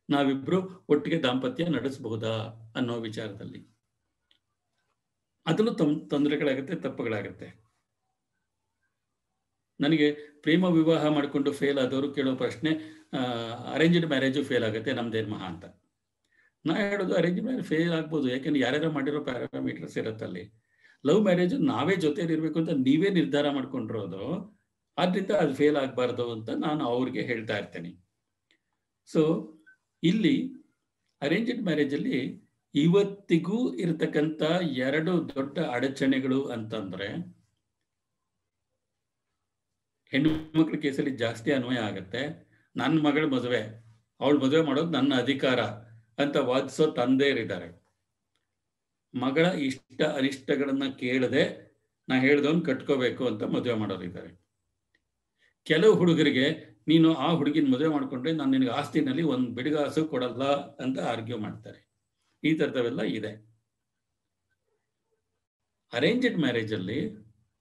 ನಾವಿಬ್ರು ಒಟ್ಟಿಗೆ ದಾಂಪತ್ಯ ನಡೆಸಬಹುದಾ ಅನ್ನೋ ವಿಚಾರದಲ್ಲಿ. ಅದರಲ್ಲೂ ತೊಂದರೆಗಳಾಗುತ್ತೆ, ತಪ್ಪುಗಳಾಗುತ್ತೆ. ನನಗೆ ಪ್ರೇಮ ವಿವಾಹ ಮಾಡಿಕೊಂಡು ಫೇಲ್ ಆದವರು ಕೇಳೋ ಪ್ರಶ್ನೆ, ಅರೇಂಜ್ಡ್ ಮ್ಯಾರೇಜು ಫೇಲ್ ಆಗುತ್ತೆ ನಮ್ದೇನು ಮಹಾ ಅಂತ. ನಾ ಹೇಳೋದು ಅರೇಂಜ್ ಮ್ಯಾರೇಜ್ ಫೇಲ್ ಆಗ್ಬೋದು, ಯಾಕೆಂದ್ರೆ ಯಾರ್ಯಾರು ಮಾಡಿರೋ ಪ್ಯಾರಾಮೀಟರ್ಸ್ ಇರುತ್ತಲ್ಲಿ. ಲವ್ ಮ್ಯಾರೇಜು ನಾವೇ ಜೊತೆಲಿ ಇರಬೇಕು ಅಂತ ನೀವೇ ನಿರ್ಧಾರ ಮಾಡ್ಕೊಂಡಿರೋದು, ಆದ್ರಿಂದ ಅದು ಫೇಲ್ ಆಗಬಾರ್ದು ಅಂತ ನಾನು ಅವ್ರಿಗೆ ಹೇಳ್ತಾ ಇರ್ತೇನೆ. ಸೊ ಇಲ್ಲಿ ಅರೇಂಜ್ಡ್ ಮ್ಯಾರೇಜಲ್ಲಿ ಇವತ್ತಿಗೂ ಇರತಕ್ಕಂಥ ಎರಡು ದೊಡ್ಡ ಅಡಚಣೆಗಳು ಅಂತಂದ್ರೆ, ಹೆಣ್ಣು ಮಕ್ಕಳ ಕೇಸಲ್ಲಿ ಜಾಸ್ತಿ ಅನ್ವಯ ಆಗತ್ತೆ. ನನ್ನ ಮಗಳ ಮದುವೆ, ಅವಳು ಮದುವೆ ಮಾಡೋದು ನನ್ನ ಅಧಿಕಾರ ಅಂತ ವಾದಿಸೋ ತಂದೆಯರಿದ್ದಾರೆ. ಮಗಳ ಇಷ್ಟ ಅನಿಷ್ಟಗಳನ್ನ ಕೇಳದೆ ನಾ ಹೇಳ್ದವನ್ ಕಟ್ಕೋಬೇಕು ಅಂತ ಮದುವೆ ಮಾಡೋರಿದ್ದಾರೆ. ಕೆಲವು ಹುಡುಗರಿಗೆ ನೀನು ಆ ಹುಡುಗಿನ ಮದುವೆ ಮಾಡ್ಕೊಂಡ್ರೆ ನಾನು ನಿನಗೆ ಆಸ್ತಿನಲ್ಲಿ ಒಂದು ಬಿಡುಗಾಸು ಕೊಡಲ್ಲ ಅಂತ ಆರ್ಗ್ಯೂ ಮಾಡ್ತಾರೆ. ಈ ಥರದವೆಲ್ಲ ಇದೆ. ಅರೇಂಜ್ಡ್ ಮ್ಯಾರೇಜಲ್ಲಿ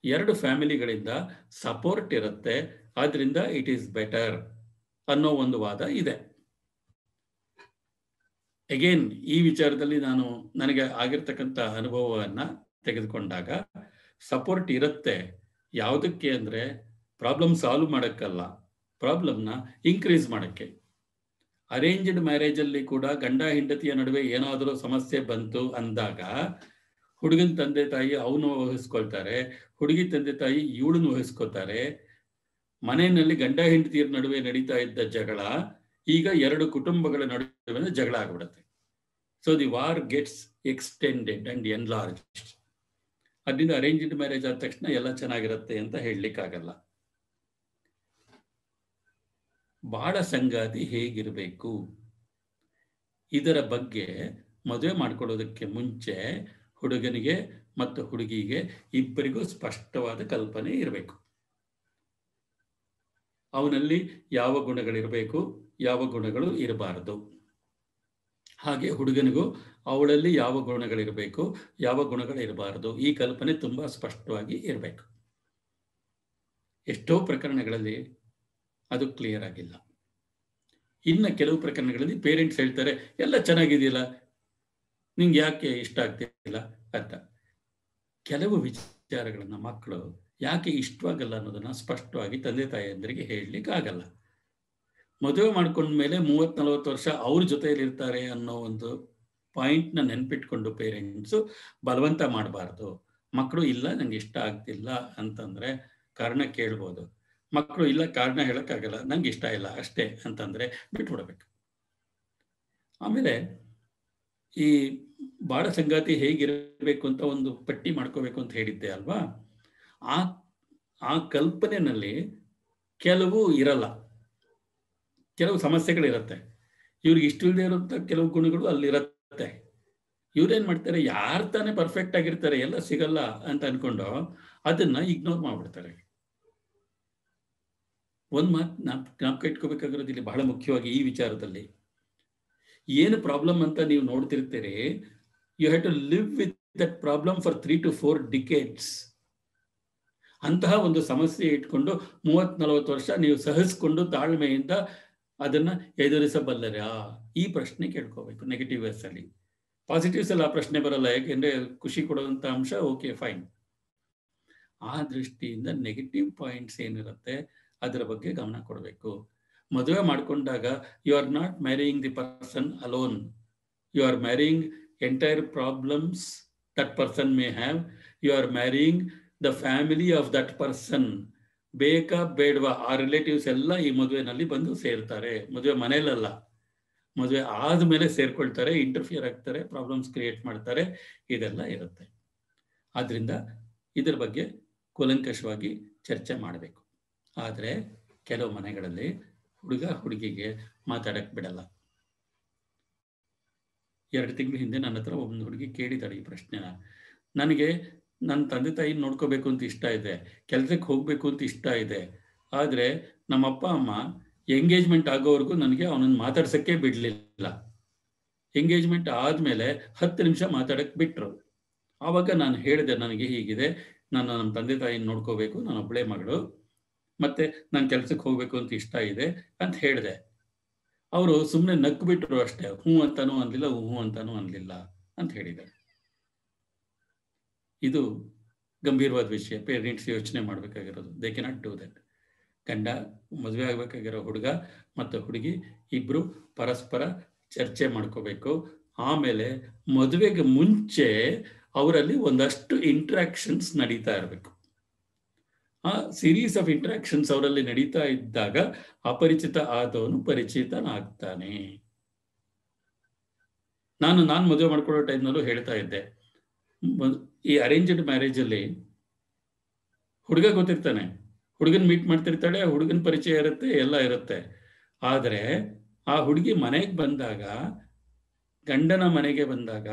ಎರಡು ಫ್ಯಾಮಿಲಿಗಳಿಂದ ಸಪೋರ್ಟ್ ಇರುತ್ತೆ, ಆದ್ರಿಂದ ಇಟ್ ಈಸ್ ಬೆಟರ್ ಅನ್ನೋ ಒಂದು ವಾದ ಇದೆ. ಅಗೇನ್ ಈ ವಿಚಾರದಲ್ಲಿ ನಾನು ನನಗೆ ಆಗಿರ್ತಕ್ಕಂಥ ಅನುಭವವನ್ನು ತೆಗೆದುಕೊಂಡಾಗ ಸಪೋರ್ಟ್ ಇರುತ್ತೆ. ಯಾವುದಕ್ಕೆ ಅಂದರೆ ಪ್ರಾಬ್ಲಮ್ ಸಾಲ್ವ್ ಮಾಡೋಕ್ಕಲ್ಲ, ಪ್ರಾಬ್ಲಮ್ನ ಇನ್ಕ್ರೀಸ್ ಮಾಡೋಕ್ಕೆ. ಅರೇಂಜ್ಡ್ ಮ್ಯಾರೇಜಲ್ಲಿ ಕೂಡ ಗಂಡ ಹೆಂಡತಿಯ ನಡುವೆ ಏನಾದರೂ ಸಮಸ್ಯೆ ಬಂತು ಅಂದಾಗ ಹುಡುಗನ ತಂದೆ ತಾಯಿ ಅವನು ವಹಿಸ್ಕೊಳ್ತಾರೆ, ಹುಡುಗಿ ತಂದೆ ತಾಯಿ ಇವಳನ್ನು ವಹಿಸ್ಕೊತಾರೆ. ಮನೆಯಲ್ಲಿ ಗಂಡ ಹೆಂಡತಿಯರ ನಡುವೆ ನಡೀತಾ ಇದ್ದ ಜಗಳ ಈಗ ಎರಡು ಕುಟುಂಬಗಳ ನಡುವೆ ಜಗಳ ಆಗ್ಬಿಡುತ್ತೆ. So the war gets extended and enlarge. ಅದರಿಂದ ಅರೇಂಜ್ಡ್ ಮ್ಯಾರೇಜ್ ಆದ ತಕ್ಷಣ ಎಲ್ಲ ಚೆನ್ನಾಗಿರುತ್ತೆ ಅಂತ ಹೇಳಲಿಕ್ಕಾಗಲ್ಲ. ಬಾಳ ಸಂಗಾತಿ ಹೇಗಿರಬೇಕು ಇದರ ಬಗ್ಗೆ ಮದುವೆ ಮಾಡ್ಕೊಳ್ಳೋದಕ್ಕೆ ಮುಂಚೆ ಹುಡುಗನಿಗೆ ಮತ್ತು ಹುಡುಗಿಗೆ ಇಬ್ಬರಿಗೂ ಸ್ಪಷ್ಟವಾದ ಕಲ್ಪನೆ ಇರಬೇಕು. ಅವನಲ್ಲಿ ಯಾವ ಗುಣಗಳಿರಬೇಕು, ಯಾವ ಗುಣಗಳು ಇರಬಾರದು. ಹಾಗೆ ಹುಡುಗನಿಗೂ ಅವಳಲ್ಲಿ ಯಾವ ಗುಣಗಳಿರಬೇಕು, ಯಾವ ಗುಣಗಳಿರಬಾರದು, ಈ ಕಲ್ಪನೆ ತುಂಬ ಸ್ಪಷ್ಟವಾಗಿ ಇರಬೇಕು. ಎಷ್ಟೋ ಪ್ರಕರಣಗಳಲ್ಲಿ ಅದು ಕ್ಲಿಯರ್ ಆಗಿಲ್ಲ. ಇನ್ನು ಕೆಲವು ಪ್ರಕರಣಗಳಲ್ಲಿ ಪೇರೆಂಟ್ಸ್ ಹೇಳ್ತಾರೆ ಎಲ್ಲ ಚೆನ್ನಾಗಿದೆಯಲ್ಲ, ನಿಂಗೆ ಯಾಕೆ ಇಷ್ಟ ಆಗ್ತಿಲ್ಲ ಅಂತ. ಕೆಲವು ವಿಚಾರಗಳನ್ನ ಮಕ್ಕಳು ಯಾಕೆ ಇಷ್ಟವಾಗಲ್ಲ ಅನ್ನೋದನ್ನ ಸ್ಪಷ್ಟವಾಗಿ ತಂದೆ ತಾಯಿಯಂದರಿಗೆ ಹೇಳಲಿಕ್ಕೆ ಆಗಲ್ಲ. ಮದುವೆ ಮಾಡ್ಕೊಂಡ್ಮೇಲೆ 30-40 ವರ್ಷ ಅವ್ರ ಜೊತೆಯಲ್ಲಿ ಇರ್ತಾರೆ ಅನ್ನೋ ಒಂದು ಪಾಯಿಂಟ್ನ ನೆನ್ಪಿಟ್ಕೊಂಡು ಪೇರೆಂಟ್ಸು ಬಲವಂತ ಮಾಡಬಾರ್ದು. ಮಕ್ಕಳು ಇಲ್ಲ ನಂಗೆ ಇಷ್ಟ ಆಗ್ತಿಲ್ಲ ಅಂತಂದ್ರೆ ಕಾರಣ ಕೇಳ್ಬೋದು. ಮಕ್ಕಳು ಇಲ್ಲ ಕಾರಣ ಹೇಳಕ್ಕಾಗಲ್ಲ, ನಂಗೆ ಇಷ್ಟ ಇಲ್ಲ ಅಷ್ಟೇ ಅಂತಂದ್ರೆ ಬಿಟ್ಬಿಡ್ಬೇಕು. ಆಮೇಲೆ ಈ ಬಾಳ ಸಂಗಾತಿ ಹೇಗಿರಬೇಕು ಅಂತ ಒಂದು ಪಟ್ಟಿ ಮಾಡ್ಕೋಬೇಕು ಅಂತ ಹೇಳಿದ್ದೆ ಅಲ್ವಾ. ಆ ಆ ಕಲ್ಪನೆಯಲ್ಲಿ ಕೆಲವು ಇರಲ್ಲ, ಕೆಲವು ಸಮಸ್ಯೆಗಳಿರುತ್ತೆ. ಇವ್ರಿಗೆ ಇಷ್ಟವಿಲ್ಲದೆ ಇರುವಂತ ಕೆಲವು ಗುಣಗಳು ಅಲ್ಲಿರುತ್ತೆ. ಇವ್ರೇನ್ ಮಾಡ್ತಾರೆ, ಯಾರು ತಾನೇ ಪರ್ಫೆಕ್ಟ್ ಆಗಿರ್ತಾರೆ, ಎಲ್ಲ ಸಿಗಲ್ಲ ಅಂತ ಅನ್ಕೊಂಡು ಅದನ್ನ ಇಗ್ನೋರ್ ಮಾಡ್ಬಿಡ್ತಾರೆ. ಒಂದ್ ಮಾತು ಜ್ಞಾಪಕ ಇಟ್ಕೋಬೇಕಾಗಿರೋದು ಇಲ್ಲಿ ಬಹಳ ಮುಖ್ಯವಾಗಿ ಈ ವಿಚಾರದಲ್ಲಿ, ಏನು ಪ್ರಾಬ್ಲಮ್ ಅಂತ ನೀವು ನೋಡ್ತಿರ್ತೀರಿ, you have to live with that problem for 3 to 4 decades. ಅಂತಹ ಒಂದು ಸಮಸ್ಯೆ ಇಟ್ಕೊಂಡು 30-40 ವರ್ಷ ನೀವು ಸಹಿಸ್ಕೊಂಡು ತಾಳ್ಮೆಯಿಂದ ಅದನ್ನ ಎದುರಿಸಬಲ್ಲರಾ, ಈ ಪ್ರಶ್ನೆ ಕೇಳ್ಕೋಬೇಕು. ನೆಗೆಟಿವ್ಸ್ ಅಲ್ಲಿ. ಪಾಸಿಟಿವ್ಸ್ ಅಲ್ಲಿ ಆ ಪ್ರಶ್ನೆ ಬರಲ್ಲ, ಯಾಕೆಂದ್ರೆ ಖುಷಿ ಕೊಡುವಂತ ಅಂಶ ಓಕೆ ಫೈನ್. ಆ ದೃಷ್ಟಿಯಿಂದ ನೆಗೆಟಿವ್ ಪಾಯಿಂಟ್ಸ್ ಏನಿರುತ್ತೆ ಅದರ ಬಗ್ಗೆ ಗಮನ ಕೊಡಬೇಕು. ಮದುವೆ ಮಾಡ್ಕೊಂಡಾಗ you are not marrying the person alone, you are marrying entire problems that person may have, you are marrying the family of that person. ಬೇಕಾ ಬೇಡವಾ ಆ ರಿಲೇಟಿವ್ಸ್ ಎಲ್ಲ ಈ ಮದುವೆನಲ್ಲಿ ಬಂದು ಸೇರ್ತಾರೆ. ಮದುವೆ ಮನೆಯಲ್ಲ, ಮದುವೆ ಆದ್ಮೇಲೆ ಸೇರ್ಕೊಳ್ತಾರೆ, ಇಂಟರ್ಫಿಯರ್ ಆಗ್ತಾರೆ, ಪ್ರಾಬ್ಲಮ್ಸ್ ಕ್ರಿಯೇಟ್ ಮಾಡ್ತಾರೆ, ಇದೆಲ್ಲ ಇರುತ್ತೆ. ಆದ್ರಿಂದ ಇದರ ಬಗ್ಗೆ ಕೂಲಂಕಷವಾಗಿ ಚರ್ಚೆ ಮಾಡಬೇಕು. ಆದರೆ ಕೆಲವು ಮನೆಗಳಲ್ಲಿ ಹುಡುಗ ಹುಡುಗಿಗೆ ಮಾತಾಡಕ್ ಬಿಡಲ್ಲ. 2 ತಿಂಗಳ ಹಿಂದೆ ನನ್ನ ಹತ್ರ ಒಂದು ಹುಡುಗಿ ಕೇಳಿದಾಳೆ ಈ ಪ್ರಶ್ನೆನ. ನನಗೆ ನನ್ನ ತಂದೆ ತಾಯಿ ನೋಡ್ಕೋಬೇಕು ಅಂತ ಇಷ್ಟ ಇದೆ, ಕೆಲ್ಸಕ್ಕೆ ಹೋಗ್ಬೇಕು ಅಂತ ಇಷ್ಟ ಇದೆ, ಆದ್ರೆ ನಮ್ಮ ಅಪ್ಪ ಅಮ್ಮ ಎಂಗೇಜ್ಮೆಂಟ್ ಆಗೋವರೆಗೂ ನನಗೆ ಅವನನ್ನು ಮಾತಾಡ್ಸಕ್ಕೆ ಬಿಡ್ಲಿಲ್ಲ. ಎಂಗೇಜ್ಮೆಂಟ್ ಆದ್ಮೇಲೆ 10 ನಿಮಿಷ ಮಾತಾಡಕ್ ಬಿಟ್ರು. ಆವಾಗ ನಾನು ಹೇಳಿದೆ, ನನಗೆ ಹೀಗಿದೆ, ನಾನು ನಮ್ಮ ತಂದೆ ತಾಯಿನ ನೋಡ್ಕೋಬೇಕು, ನಾನು ಒಬ್ಬಳೇ ಮಗಳು, ಮತ್ತೆ ನಾನು ಕೆಲ್ಸಕ್ಕೆ ಹೋಗ್ಬೇಕು ಅಂತ ಇಷ್ಟ ಇದೆ ಅಂತ ಹೇಳಿದೆ. ಅವರು ಸುಮ್ಮನೆ ನಕ್ಕು ಬಿಟ್ರು ಅಷ್ಟೇ, ಹ್ಞೂ ಅಂತಾನೂ ಅನ್ಲಿಲ್ಲ, ಹ್ಞೂ ಅಂತಾನೂ ಅನ್ಲಿಲ್ಲ ಅಂತ ಹೇಳಿದ್ದಾರೆ. ಇದು ಗಂಭೀರವಾದ ವಿಷಯ. ಪೇರೆಂಟ್ಸ್ ಯೋಚನೆ ಮಾಡಬೇಕಾಗಿರೋದು. They cannot do that. ಗಂಡ, ಮದುವೆ ಆಗ್ಬೇಕಾಗಿರೋ ಹುಡುಗ ಮತ್ತು ಹುಡುಗಿ ಇಬ್ರು ಪರಸ್ಪರ ಚರ್ಚೆ ಮಾಡ್ಕೋಬೇಕು. ಆಮೇಲೆ ಮದುವೆಗೆ ಮುಂಚೆ ಅವರಲ್ಲಿ ಒಂದಷ್ಟು ಇಂಟ್ರಾಕ್ಷನ್ಸ್ ನಡೀತಾ ಇರಬೇಕು. ಆ ಸಿರೀಸ್ ಆಫ್ ಇಂಟ್ರಾಕ್ಷನ್ಸ್ ಅವರಲ್ಲಿ ನಡೀತಾ ಇದ್ದಾಗ ಅಪರಿಚಿತ ಆದವನು ಪರಿಚಿತನಾಗ್ತಾನೆ. ನಾನು ಮದುವೆ ಮಾಡ್ಕೊಳ್ಳೋ ಟೈಮ್ನಲ್ಲೂ ಹೇಳ್ತಾ ಇದ್ದೆ, ಈ ಅರೇಂಜ್ಡ್ ಮ್ಯಾರೇಜ್ ಅಲ್ಲಿ ಹುಡುಗ ಗೊತ್ತಿರ್ತಾನೆ, ಹುಡುಗನ್ ಮೀಟ್ ಮಾಡ್ತಿರ್ತಾಳೆ, ಹುಡುಗನ ಪರಿಚಯ ಇರುತ್ತೆ, ಎಲ್ಲ ಇರುತ್ತೆ. ಆದರೆ ಆ ಹುಡುಗಿ ಮನೆಗೆ ಬಂದಾಗ, ಗಂಡನ ಮನೆಗೆ ಬಂದಾಗ,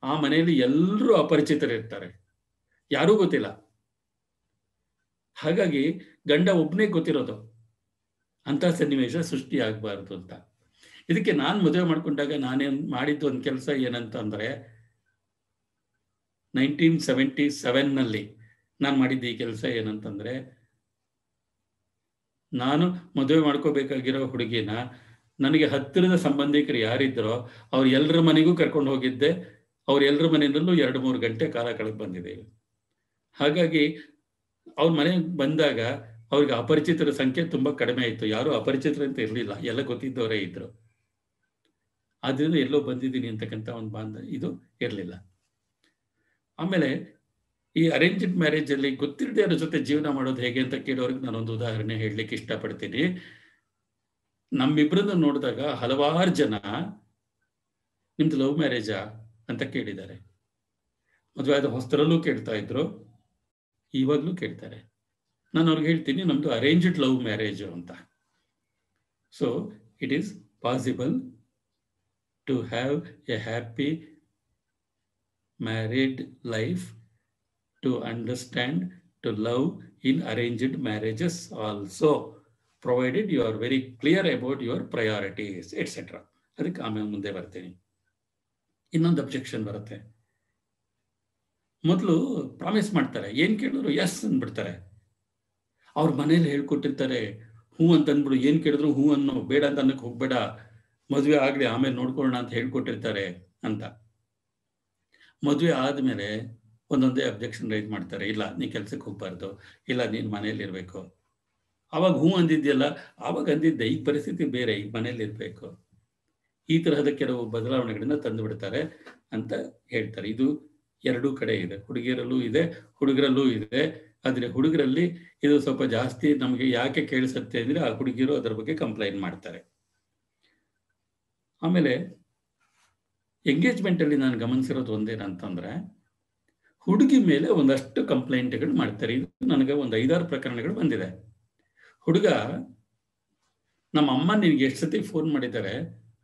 ಆ ಮನೆಯಲ್ಲಿ ಎಲ್ಲರೂ ಅಪರಿಚಿತರಿರ್ತಾರೆ, ಯಾರೂ ಗೊತ್ತಿಲ್ಲ. ಹಾಗಾಗಿ ಗಂಡ ಒಬ್ಬನೇ ಗೊತ್ತಿರೋದು. ಅಂತ ಸನ್ನಿವೇಶ ಸೃಷ್ಟಿ ಆಗಬಾರ್ದು ಅಂತ. ಇದಕ್ಕೆ ನಾನು ಮದುವೆ ಮಾಡ್ಕೊಂಡಾಗ ನಾನೇನು ಮಾಡಿದ್ದು ಒಂದು ಕೆಲಸ ಏನಂತಂದ್ರೆ, 1977ನಲ್ಲಿ ನಾನು ಮಾಡಿದ್ದ ಈ ಕೆಲಸ ಏನಂತಂದ್ರೆ, ನಾನು ಮದುವೆ ಮಾಡ್ಕೋಬೇಕಾಗಿರೋ ಹುಡುಗಿನ ನನಗೆ ಹತ್ತಿರದ ಸಂಬಂಧಿಕರು ಯಾರಿದ್ರೋ ಅವ್ರ ಎಲ್ಲರ ಮನೆಗೂ ಕರ್ಕೊಂಡು ಹೋಗಿದ್ದೆ. ಅವ್ರ ಎಲ್ಲರ ಮನೆಯಲ್ಲೂ 2-3 ಗಂಟೆ ಕಾಲ ಕಳೆದು ಬಂದಿದ್ದೇವೆ. ಹಾಗಾಗಿ ಅವ್ರ ಮನೆಗೆ ಬಂದಾಗ ಅವ್ರಿಗೆ ಅಪರಿಚಿತರ ಸಂಖ್ಯೆ ತುಂಬಾ ಕಡಿಮೆ ಇತ್ತು. ಯಾರು ಅಪರಿಚಿತರಂತ ಇರಲಿಲ್ಲ, ಎಲ್ಲ ಗೊತ್ತಿದ್ದವರೇ ಇದ್ರು. ಆದ್ರಿಂದ ಎಲ್ಲೋ ಬಂದಿದ್ದೀನಿ ಅಂತಕ್ಕಂಥ ಒಂದು ಇದು ಇರಲಿಲ್ಲ. ಆಮೇಲೆ ಈ ಅರೇಂಜ್ಡ್ ಮ್ಯಾರೇಜ್ ಅಲ್ಲಿ ಗೊತ್ತಿರದೆ ಅವ್ರ ಜೊತೆ ಜೀವನ ಮಾಡೋದು ಹೇಗೆ ಅಂತ ಕೇಳೋರಿಗೆ ನಾನೊಂದು ಉದಾಹರಣೆ ಹೇಳಲಿಕ್ಕೆ ಇಷ್ಟಪಡ್ತೀನಿ. ನಮ್ಮಿಬ್ಬರನ್ನು ನೋಡಿದಾಗ ಹಲವಾರು ಜನ ನಿಮ್ದು ಲವ್ ಮ್ಯಾರೇಜಾ ಅಂತ ಕೇಳಿದ್ದಾರೆ. ಮದುವೆ ಆದ ಹೊಸದರಲ್ಲೂ ಕೇಳ್ತಾ ಇದ್ರು, ಇವಾಗ್ಲೂ ಕೇಳ್ತಾರೆ. ನಾನು ಅವ್ರಿಗೆ ಹೇಳ್ತೀನಿ, ನಮ್ದು ಅರೇಂಜ್ಡ್ ಲವ್ ಮ್ಯಾರೇಜ್ ಅಂತ. So it is possible to have a happy married life, to understand, to love in arranged marriages also, provided you are very clear about your priorities etcetera. ಅದಕ್ಕೆ ಆಮೇಲೆ ಮುಂದೆ ಬರ್ತೀನಿ. ಇನ್ನೊಂದು ಅಬ್ಜೆಕ್ಷನ್ ಬರುತ್ತೆ. ಮೊದಲು promise ಮಾಡ್ತಾರೆ, ಏನ್ ಕೇಳಿದ್ರು ಎಸ್ ಅಂದ್ಬಿಡ್ತಾರೆ. ಅವ್ರ ಮನೇಲಿ ಹೇಳ್ಕೊಟ್ಟಿರ್ತಾರೆ, ಹೂ ಅಂತ ಅಂದ್ಬಿಡು, ಏನ್ ಕೇಳಿದ್ರು ಹೂ ಅನ್ನೋ, ಬೇಡ ಅಂತ ಅನ್ನಕ್ಕೆ ಹೋಗ್ಬೇಡ, ಮದುವೆ ಆಗ್ಲಿ ಆಮೇಲೆ ನೋಡ್ಕೊಳ್ಳೋಣ ಅಂತ ಹೇಳ್ಕೊಟ್ಟಿರ್ತಾರೆ ಅಂತ. ಮದುವೆ ಆದ್ಮೇಲೆ ಒಂದೊಂದೇ ಅಬ್ಜೆಕ್ಷನ್ ರೈಸ್ ಮಾಡ್ತಾರೆ. ಇಲ್ಲ ನೀ ಕೆಲ್ಸಕ್ಕೆ ಹೋಗ್ಬಾರ್ದು, ಇಲ್ಲ ನೀನ್ ಮನೇಲಿ ಇರ್ಬೇಕು. ಆವಾಗ ಹ್ಞೂ ಅಂದಿದ್ಯಲ್ಲ, ಆವಾಗ ಅಂದಿದ್ದೆ, ಈಗ ಪರಿಸ್ಥಿತಿ ಬೇರೆ, ಈಗ ಮನೇಲಿ ಇರಬೇಕು. ಈ ತರಹದ ಕೆಲವು ಬದಲಾವಣೆಗಳನ್ನ ತಂದು ಬಿಡ್ತಾರೆ ಅಂತ ಹೇಳ್ತಾರೆ. ಇದು ಎರಡೂ ಕಡೆ ಇದೆ, ಹುಡುಗಿಯರಲ್ಲೂ ಇದೆ, ಹುಡುಗರಲ್ಲೂ ಇದೆ. ಆದರೆ ಹುಡುಗರಲ್ಲಿ ಇದು ಸ್ವಲ್ಪ ಜಾಸ್ತಿ ನಮಗೆ ಯಾಕೆ ಕೇಳಿಸುತ್ತೆ ಅಂದರೆ ಆ ಹುಡುಗಿಯರು ಅದರ ಬಗ್ಗೆ ಕಂಪ್ಲೇಂಟ್ ಮಾಡ್ತಾರೆ. ಆಮೇಲೆ ಎಂಗೇಜ್ಮೆಂಟಲ್ಲಿ ನಾನು ಗಮನಿಸಿರೋದು ಒಂದೇನಂತಂದರೆ, ಹುಡುಗಿ ಮೇಲೆ ಒಂದಷ್ಟು ಕಂಪ್ಲೇಂಟ್ಗಳು ಮಾಡ್ತಾರೆ. ಇದು ನನಗೆ ಒಂದು 5-6 ಪ್ರಕರಣಗಳು ಬಂದಿದೆ. ಹುಡುಗ, ನಮ್ಮ ಅಮ್ಮ ನಿನಗೆ ಎಷ್ಟು ಸತಿ ಫೋನ್ ಮಾಡಿದ್ದಾರೆ,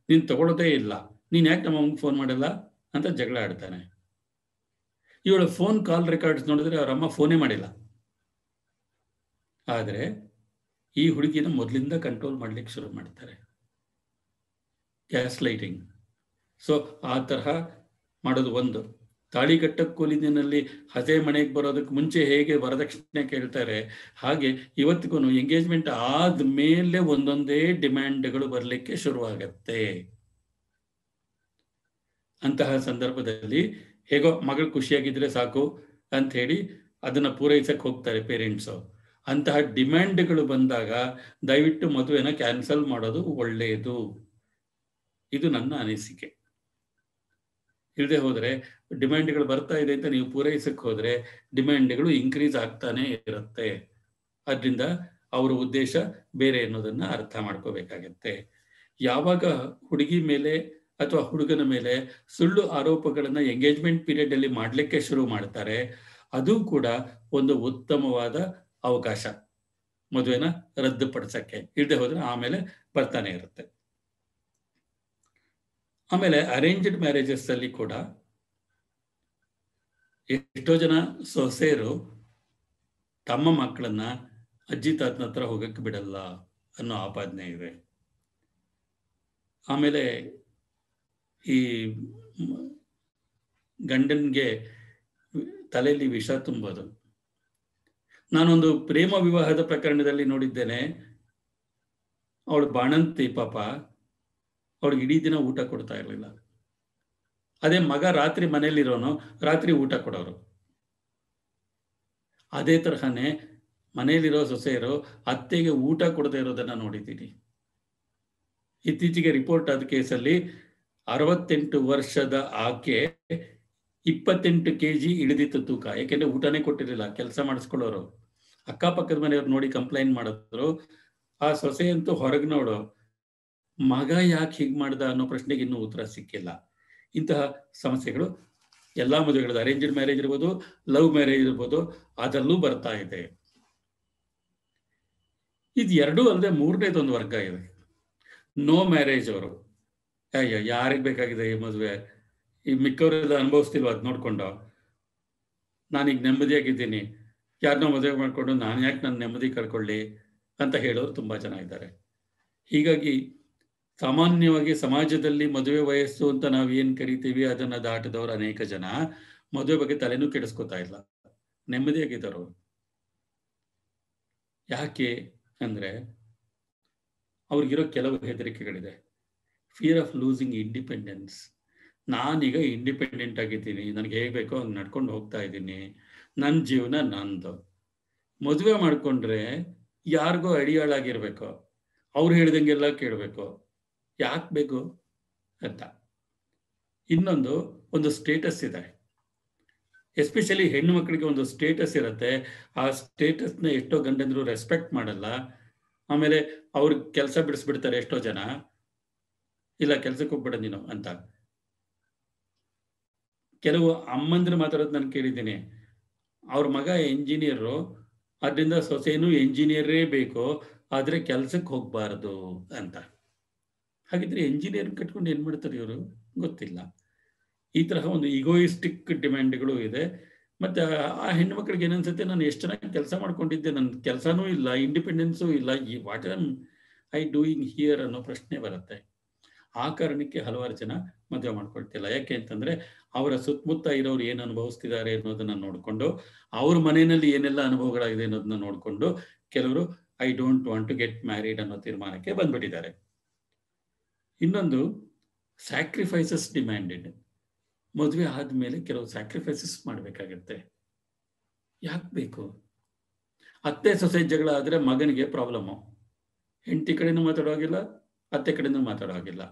ನೀನು ತಗೊಳ್ಳೋದೇ ಇಲ್ಲ, ನೀನು ಯಾಕೆ ನಮ್ಮ ಅಮ್ಮಗೆ ಫೋನ್ ಮಾಡಲ್ಲ ಅಂತ ಜಗಳ ಆಡ್ತಾನೆ. ಇವಳ ಫೋನ್ ಕಾಲ್ ರೆಕಾರ್ಡ್ಸ್ ನೋಡಿದ್ರೆ ಅವ್ರ ಅಮ್ಮ ಫೋನೇ ಮಾಡಿಲ್ಲ. ಆದರೆ ಈ ಹುಡುಗಿನ ಮೊದಲಿಂದ ಕಂಟ್ರೋಲ್ ಮಾಡ್ಲಿಕ್ಕೆ ಶುರು ಮಾಡ್ತಾರೆ, ಗ್ಯಾಸ್ ಲೈಟಿಂಗ್. ಸೊ ಆ ತರಹ ಮಾಡೋದು ಒಂದು. ತಾಳಿ ಕಟ್ಟಕ್ಕೆ ಕೂಲಿನಲ್ಲಿ ಹಸೆ ಮನೆಗೆ ಬರೋದಕ್ಕೆ ಮುಂಚೆ ಹೇಗೆ ವರದಕ್ಷಿಣೆ ಕೇಳ್ತಾರೆ, ಹಾಗೆ ಇವತ್ತಿಗೂ ಎಂಗೇಜ್ಮೆಂಟ್ ಆದ್ಮೇಲೆ ಒಂದೊಂದೇ ಡಿಮ್ಯಾಂಡ್ಗಳು ಬರಲಿಕ್ಕೆ ಶುರುವಾಗತ್ತೆ. ಅಂತಹ ಸಂದರ್ಭದಲ್ಲಿ ಹೇಗೋ ಮಗಳು ಖುಷಿಯಾಗಿದ್ರೆ ಸಾಕು ಅಂತ ಹೇಳಿ ಅದನ್ನ ಪೂರೈಸಕ್ಕೆ ಹೋಗ್ತಾರೆ ಪೇರೆಂಟ್ಸು. ಅಂತಹ ಡಿಮ್ಯಾಂಡ್ಗಳು ಬಂದಾಗ ದಯವಿಟ್ಟು ಮದುವೆನ ಕ್ಯಾನ್ಸಲ್ ಮಾಡೋದು ಒಳ್ಳೆಯದು. ಇದು ನನ್ನ ಅನಿಸಿಕೆ. ಇಲ್ಲದೆ ಹೋದರೆ ಡಿಮ್ಯಾಂಡ್ಗಳು ಬರ್ತಾ ಇದೆ ಅಂತ ನೀವು ಪೂರೈಸಕ್ಕೆ ಹೋದರೆ ಡಿಮ್ಯಾಂಡ್ಗಳು ಇನ್ಕ್ರೀಸ್ ಆಗ್ತಾನೆ ಇರುತ್ತೆ. ಅದರಿಂದ ಅವರ ಉದ್ದೇಶ ಬೇರೆ ಅನ್ನೋದನ್ನ ಅರ್ಥ ಮಾಡ್ಕೋಬೇಕಾಗತ್ತೆ. ಯಾವಾಗ ಹುಡುಗಿ ಮೇಲೆ ಅಥವಾ ಹುಡುಗನ ಮೇಲೆ ಸುಳ್ಳು ಆರೋಪಗಳನ್ನ ಎಂಗೇಜ್ಮೆಂಟ್ ಪೀರಿಯಡ್ ಅಲ್ಲಿ ಮಾಡಲಿಕ್ಕೆ ಶುರು ಮಾಡ್ತಾರೆ, ಅದು ಕೂಡ ಒಂದು ಉತ್ತಮವಾದ ಅವಕಾಶ ಮದುವೆನ ರದ್ದುಪಡಿಸಕ್ಕೆ. ಇಲ್ಲದೆ ಹೋದ್ರೆ ಆಮೇಲೆ ಬರ್ತಾನೆ ಇರುತ್ತೆ. ಆಮೇಲೆ ಅರೇಂಜ್ಡ್ ಮ್ಯಾರೇಜಸ್ ಅಲ್ಲಿ ಕೂಡ ಎಷ್ಟೋ ಜನ ಸೊಸೆಯರು ತಮ್ಮ ಮಕ್ಕಳನ್ನ ಅಜ್ಜಿ ತಾತನ ಹತ್ರ ಹೋಗಕ್ಕೆ ಬಿಡಲ್ಲ ಅನ್ನೋ ಆಪಾದನೆ ಇದೆ. ಆಮೇಲೆ ಈ ಗಂಡನ್ಗೆ ತಲೆಯಲ್ಲಿ ವಿಷ ತುಂಬೋದು. ನಾನೊಂದು ಪ್ರೇಮ ವಿವಾಹದ ಪ್ರಕರಣದಲ್ಲಿ ನೋಡಿದ್ದೇನೆ. ಅವಳು ಬಾಣಂತಿ ಪಾಪ, ಅವಳಿಗೆ ಇಡೀ ದಿನ ಊಟ ಕೊಡ್ತಾ ಇರಲಿಲ್ಲ. ಅದೇ ಮಗ ರಾತ್ರಿ ಮನೇಲಿರೋನು, ರಾತ್ರಿ ಊಟ ಕೊಡೋರು. ಅದೇ ತರಹನೇ ಮನೆಯಲ್ಲಿರೋ ಸೊಸೆಯರು ಅತ್ತೆಗೆ ಊಟ ಕೊಡದೇ ಇರೋದನ್ನ ನೋಡಿದ್ದೀನಿ. ಇತ್ತೀಚೆಗೆ ರಿಪೋರ್ಟ್ ಆದ ಕೇಸಲ್ಲಿ 68 ವರ್ಷದ ಆಕೆ 28 kg ಇಳಿದಿತ್ತು ತೂಕ. ಯಾಕೆಂದ್ರೆ ಊಟನೇ ಕೊಟ್ಟಿರಲಿಲ್ಲ, ಕೆಲಸ ಮಾಡಿಸ್ಕೊಳ್ಳೋರು. ಅಕ್ಕಪಕ್ಕದ ಮನೆಯವ್ರು ನೋಡಿ ಕಂಪ್ಲೇಂಟ್ ಮಾಡಿದ್ರು. ಆ ಸೊಸೆಯಂತೂ ಹೊರಗೆ ನೋಡು, ಮಗ ಯಾಕೆ ಹೀಗೆ ಮಾಡ್ದ ಅನ್ನೋ ಪ್ರಶ್ನೆಗೆ ಇನ್ನೂ ಉತ್ತರ ಸಿಕ್ಕಿಲ್ಲ. ಇಂತಹ ಸಮಸ್ಯೆಗಳು ಎಲ್ಲಾ ಮದುವೆಗಳು, ಅರೇಂಜ್ಡ್ ಮ್ಯಾರೇಜ್ ಇರ್ಬೋದು, ಲವ್ ಮ್ಯಾರೇಜ್ ಇರ್ಬೋದು, ಅದರಲ್ಲೂ ಬರ್ತಾ ಇದೆ. ಇದು ಎರಡೂ ಅಲ್ಲದೆ ಮೂರನೇದೊಂದು ವರ್ಗ ಇದೆ, ನೋ ಮ್ಯಾರೇಜ್ ಅವರು. ಅಯ್ಯೋ, ಯಾರಿಗೆ ಬೇಕಾಗಿದೆ ಈ ಮದುವೆ, ಈ ಮಿಕ್ಕವರೆಲ್ಲ ಅನುಭವಿಸ್ತಿಲ್ವ ಅದು ನೋಡ್ಕೊಂಡು, ನಾನೀಗ ನೆಮ್ಮದಿಯಾಗಿದ್ದೀನಿ, ಯಾರನ್ನೋ ಮದುವೆ ಮಾಡಿಕೊಂಡು ನಾನು ಯಾಕೆ ನನ್ನ ನೆಮ್ಮದಿ ಕಳ್ಕೊಳ್ಳಿ ಅಂತ ಹೇಳೋರು ತುಂಬ ಜನ ಇದ್ದಾರೆ. ಹೀಗಾಗಿ ಸಾಮಾನ್ಯವಾಗಿ ಸಮಾಜದಲ್ಲಿ ಮದುವೆ ವಯಸ್ಸು ಅಂತ ನಾವು ಏನು ಕರಿತೀವಿ ಅದನ್ನು ದಾಟಿದವರು ಅನೇಕ ಜನ ಮದುವೆ ಬಗ್ಗೆ ತಲೆನೂ ಕೆಡಿಸ್ಕೋತಾ ಇಲ್ಲ, ನೆಮ್ಮದಿಯಾಗಿದ್ದವರು. ಯಾಕೆ ಅಂದರೆ ಅವ್ರಿಗಿರೋ ಕೆಲವು ಹೆದರಿಕೆಗಳಿದೆ. Fear of losing independence. ನಾನೀಗ ಇಂಡಿಪೆಂಡೆಂಟ್ ಆಗಿದ್ದೀನಿ, ನನಗೆ ಹೇಗೆ ಬೇಕೋ ಹಂಗೆ ನಡ್ಕೊಂಡು ಹೋಗ್ತಾ ಇದ್ದೀನಿ, ನನ್ನ ಜೀವನ ನಂದು. ಮದುವೆ ಮಾಡಿಕೊಂಡ್ರೆ ಯಾರಿಗೋ ಅಡಿಯಾಳಾಗಿರ್ಬೇಕು, ಅವ್ರು ಹೇಳ್ದಂಗೆಲ್ಲ ಕೇಳಬೇಕು, ಯಾಕೆ ಬೇಕು ಅಂತ. ಇನ್ನೊಂದು ಒಂದು ಸ್ಟೇಟಸ್ ಇದೆ, ಎಸ್ಪೆಷಲಿ ಹೆಣ್ಣು ಮಕ್ಕಳಿಗೆ ಒಂದು ಸ್ಟೇಟಸ್ ಇರುತ್ತೆ. ಆ ಸ್ಟೇಟಸ್ನ ಎಷ್ಟೋ ಗಂಡಂದ್ರು ರೆಸ್ಪೆಕ್ಟ್ ಮಾಡಲ್ಲ. ಆಮೇಲೆ ಅವ್ರ ಕೆಲಸ ಬಿಡಿಸ್ಬಿಡ್ತಾರೆ ಎಷ್ಟೋ ಜನ, ಇಲ್ಲ ಕೆಲ್ಸಕ್ಕೆ ಹೋಗ್ಬೇಡ ನೀನು ಅಂತ. ಕೆಲವು ಅಮ್ಮಂದ್ರು ಮಾತಾಡೋದು ನಾನು ಕೇಳಿದ್ದೀನಿ, ಅವ್ರ ಮಗ ಎಂಜಿನಿಯರು, ಅದರಿಂದ ಸೊಸೆನೂ ಎಂಜಿನಿಯರೇ ಬೇಕು, ಆದರೆ ಕೆಲ್ಸಕ್ಕೆ ಹೋಗ್ಬಾರ್ದು ಅಂತ. ಹಾಗಿದ್ರೆ ಎಂಜಿನಿಯರ್ ಕಟ್ಕೊಂಡು ಏನ್ ಮಾಡ್ತಾರೆ ಇವರು ಗೊತ್ತಿಲ್ಲ. ಈ ತರಹ ಒಂದು ಈಗೋಯಿಸ್ಟಿಕ್ ಡಿಮ್ಯಾಂಡ್ಗಳು ಇದೆ. ಮತ್ತೆ ಆ ಹೆಣ್ಣು ಮಕ್ಕಳಿಗೆ ಏನನ್ಸುತ್ತೆ, ನಾನು ಎಷ್ಟು ಚೆನ್ನಾಗಿ ಕೆಲಸ ಮಾಡ್ಕೊಂಡಿದ್ದೆ, ನನ್ನ ಕೆಲಸನೂ ಇಲ್ಲ, ಇಂಡಿಪೆಂಡೆನ್ಸೂ ಇಲ್ಲ, ಈ what am I doing here ಅನ್ನೋ ಪ್ರಶ್ನೆ ಬರುತ್ತೆ. ಆ ಕಾರಣಕ್ಕೆ ಹಲವಾರು ಜನ ಮದುವೆ ಮಾಡ್ಕೊಳ್ತಿಲ್ಲ. ಯಾಕೆ ಅಂತಂದ್ರೆ ಅವರ ಸುತ್ತಮುತ್ತ ಇರೋರು ಏನು ಅನುಭವಿಸ್ತಿದ್ದಾರೆ ಅನ್ನೋದನ್ನ ನೋಡಿಕೊಂಡು, ಅವ್ರ ಮನೆಯಲ್ಲಿ ಏನೆಲ್ಲ ಅನುಭವಗಳಾಗಿದೆ ಅನ್ನೋದನ್ನ ನೋಡಿಕೊಂಡು ಕೆಲವರು I don't want to get married ಅನ್ನೋ ತೀರ್ಮಾನಕ್ಕೆ ಬಂದ್ಬಿಟ್ಟಿದ್ದಾರೆ. ಇನ್ನೊಂದು ಸ್ಯಾಕ್ರಿಫೈಸಸ್ ಡಿಮ್ಯಾಂಡೆಡ್. ಮದುವೆ ಆದ್ಮೇಲೆ ಕೆಲವು ಸ್ಯಾಕ್ರಿಫೈಸಸ್ ಮಾಡಬೇಕಾಗತ್ತೆ. ಯಾಕೆ ಬೇಕು? ಅತ್ತೆ ಸೊಸೆ ಜಗಳ ಆದರೆ ಮಗನಿಗೆ ಪ್ರಾಬ್ಲಮ್ಮು. ಹೆಂಡತಿ ಕಡೆನೂ ಮಾತಾಡೋಗಿಲ್ಲ, ಅತ್ತೆ ಕಡೆನೂ ಮಾತಾಡೋಗಿಲ್ಲ.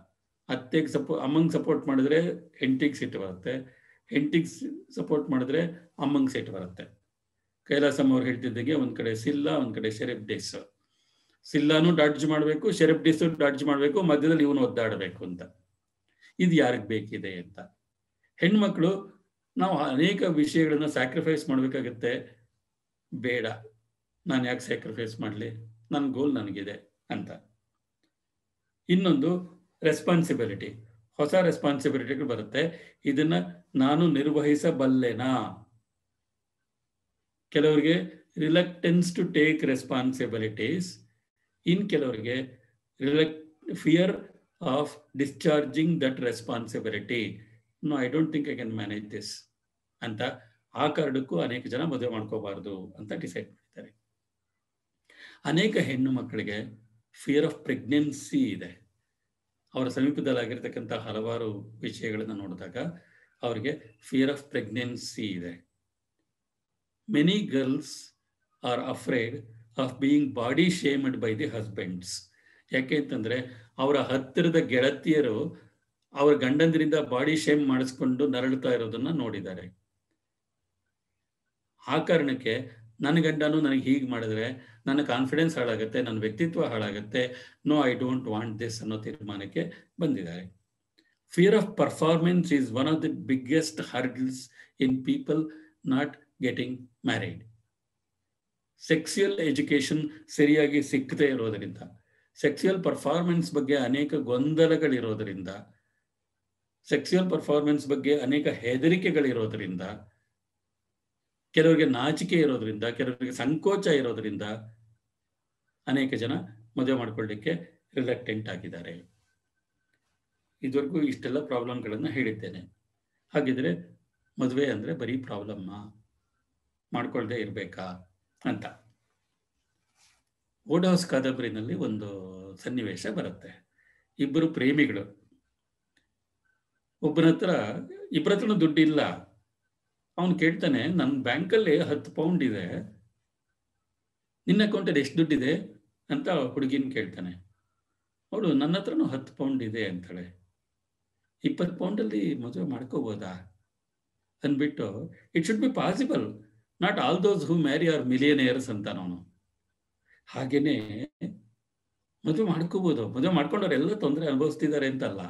ಅತ್ತೆಗೆ ಅಮ್ಮಂಗೆ ಸಪೋರ್ಟ್ ಮಾಡಿದ್ರೆ ಹೆಂಡತಿಗೆ ಸಿಟ್ಟು ಬರುತ್ತೆ, ಹೆಂಡತಿಗೆ ಸಪೋರ್ಟ್ ಮಾಡಿದ್ರೆ ಅಮ್ಮಂಗೆ ಸಿಟ್ಟು ಬರುತ್ತೆ. ಕೈಲಾಸಮ್ಮ ಅವ್ರು ಹೇಳ್ತಿದ್ದಂಗೆ ಒಂದು ಕಡೆ ಸಿಲ್ಲ, ಒಂದು ಕಡೆ ಶೆರೆಫ್ ಡೇಸ್. ಸಿಲ್ಲಾನು ಡಾಡ್ಜ್ ಮಾಡಬೇಕು, ಶೆರೆಫ್ ಡೇಸು ಡಾಡ್ಜ್ ಮಾಡಬೇಕು, ಮಧ್ಯದಲ್ಲಿ ಇವನು ಒದ್ದಾಡಬೇಕು ಅಂತ. ಇದು ಯಾರಿಗೆ ಬೇಕಿದೆ ಅಂತ. ಹೆಣ್ಮಕ್ಳು ನಾವು ಅನೇಕ ವಿಷಯಗಳನ್ನ ಸ್ಯಾಕ್ರಿಫೈಸ್ ಮಾಡಬೇಕಾಗತ್ತೆ. ಬೇಡ, ನಾನು ಯಾಕೆ ಸ್ಯಾಕ್ರಿಫೈಸ್ ಮಾಡಲಿ, ನನ್ನ ಗೋಲ್ ನನಗಿದೆ ಅಂತ. ಇನ್ನೊಂದು ರೆಸ್ಪಾನ್ಸಿಬಿಲಿಟಿ, ಹೊಸ ರೆಸ್ಪಾನ್ಸಿಬಿಲಿಟಿಗಳು ಬರುತ್ತೆ. ಇದನ್ನ ನಾನು ನಿರ್ವಹಿಸಬಲ್ಲೆನಾ? ಕೆಲವರಿಗೆ ರಿಲಕ್ಟೆನ್ಸ್ ಟು ಟೇಕ್ ರೆಸ್ಪಾನ್ಸಿಬಿಲಿಟೀಸ್, ಇನ್ ಕೆಲವರಿಗೆ fear of discharging that responsibility. No, I don't think I can manage this ಅಂತ. ಆ ಕಾರಣಕ್ಕೂ ಅನೇಕ ಜನ ಮದುವೆ ಮಾಡ್ಕೋಬಾರ್ದು ಅಂತ ಡಿಸೈಡ್ ಮಾಡ್ತಾರೆ. ಅನೇಕ ಹೆಣ್ಣು ಮಕ್ಕಳಿಗೆ ಫಿಯರ್ ಆಫ್ ಪ್ರೆಗ್ನೆನ್ಸಿ ಇದೆ. ಅವರ ಸಮೀಪದಲ್ಲಾಗಿರ್ತಕ್ಕಂಥ ಹಲವಾರು ವಿಷಯಗಳನ್ನು ನೋಡಿದಾಗ ಅವರಿಗೆ ಫಿಯರ್ ಆಫ್ ಪ್ರೆಗ್ನೆನ್ಸಿ ಇದೆ. Many girls are afraid of being body shamed by the husbands. ಯಾಕೆ ಅಂತಂದ್ರೆ ಅವರ ಹತ್ತಿರದ ಗೆಳತಿಯರು ಅವರ ಗಂಡಂದ್ರಿಂದ ಬಾಡಿ ಶೇಮ್ ಮಾಡಿಸ್ಕೊಂಡು ನರಳುತ್ತಾ ಇರೋದನ್ನ ನೋಡಿದ್ದಾರೆ. ಆ ಕಾರಣಕ್ಕೆ ನನ್ನ ಗಂಡನು ನನಗೆ ಹೀಗೆ ಮಾಡಿದ್ರೆ ನನ್ನ ಕಾನ್ಫಿಡೆನ್ಸ್ ಹಾಳಾಗುತ್ತೆ, ನನ್ನ ವ್ಯಕ್ತಿತ್ವ ಹಾಳಾಗುತ್ತೆ, no I don't want this ಅನ್ನೋ ತೀರ್ಮಾನಕ್ಕೆ ಬಂದಿದ್ದಾರೆ. Fear of performance is one of the biggest hurdles in people not getting married. Sexual education ಸರಿಯಾಗಿ ಸಿಕ್ಕದೇ ಇರೋದರಿಂದ, ಸೆಕ್ಸುಯಲ್ ಪರ್ಫಾರ್ಮೆನ್ಸ್ ಬಗ್ಗೆ ಅನೇಕ ಗೊಂದಲಗಳಿರೋದರಿಂದ, ಸೆಕ್ಸುಯಲ್ ಪರ್ಫಾರ್ಮೆನ್ಸ್ ಬಗ್ಗೆ ಅನೇಕ ಹೆದರಿಕೆಗಳಿರೋದರಿಂದ, ಕೆಲವರಿಗೆ ನಾಚಿಕೆ ಇರೋದ್ರಿಂದ, ಕೆಲವರಿಗೆ ಸಂಕೋಚ ಇರೋದ್ರಿಂದ ಅನೇಕ ಜನ ಮದುವೆ ಮಾಡ್ಕೊಳ್ಳಿಕ್ಕೆ ರಿಲಕ್ಟೆಂಟ್ ಆಗಿದ್ದಾರೆ. ಇದುವರೆಗೂ ಇಷ್ಟೆಲ್ಲ ಪ್ರಾಬ್ಲಮ್ಗಳನ್ನು ಹೇಳಿದ್ದೇನೆ. ಹಾಗಿದ್ರೆ ಮದುವೆ ಅಂದರೆ ಬರೀ ಪ್ರಾಬ್ಲಮ್ಮ, ಮಾಡ್ಕೊಳ್ದೇ ಇರಬೇಕಾ ಅಂತ. ಓಡೋಸ್ ಕಾದಂಬರಿನಲ್ಲಿ ಒಂದು ಸನ್ನಿವೇಶ ಬರುತ್ತೆ. ಇಬ್ಬರು ಪ್ರೇಮಿಗಳು, ಇಬ್ಬರ ಹತ್ರನೂ ದುಡ್ಡಿಲ್ಲ. ಅವನು ಕೇಳ್ತಾನೆ, ನನ್ನ ಬ್ಯಾಂಕಲ್ಲಿ 10 ಪೌಂಡ್ ಇದೆ, ನಿನ್ನ ಅಕೌಂಟಲ್ಲಿ ಎಷ್ಟು ದುಡ್ಡಿದೆ ಅಂತ ಹುಡುಗಿನ ಕೇಳ್ತಾನೆ. ಅವಳು, ನನ್ನ ಹತ್ರನೂ 10 ಪೌಂಡ್ ಇದೆ ಅಂತಾಳೆ. 20 ಪೌಂಡಲ್ಲಿ ಮದುವೆ ಮಾಡ್ಕೋಬೋದಾ ಅಂದ್ಬಿಟ್ಟು, it should be possible, not all those who marry are millionaires ಅಂತ ಅವನು. ಹಾಗೇನೆ ಮದುವೆ ಮಾಡ್ಕೋಬೋದು, ಮದುವೆ ಮಾಡ್ಕೊಂಡವರೆಲ್ಲ ತೊಂದರೆ ಅನುಭವಿಸ್ತಿದ್ದಾರೆ ಅಂತಲ್ಲ.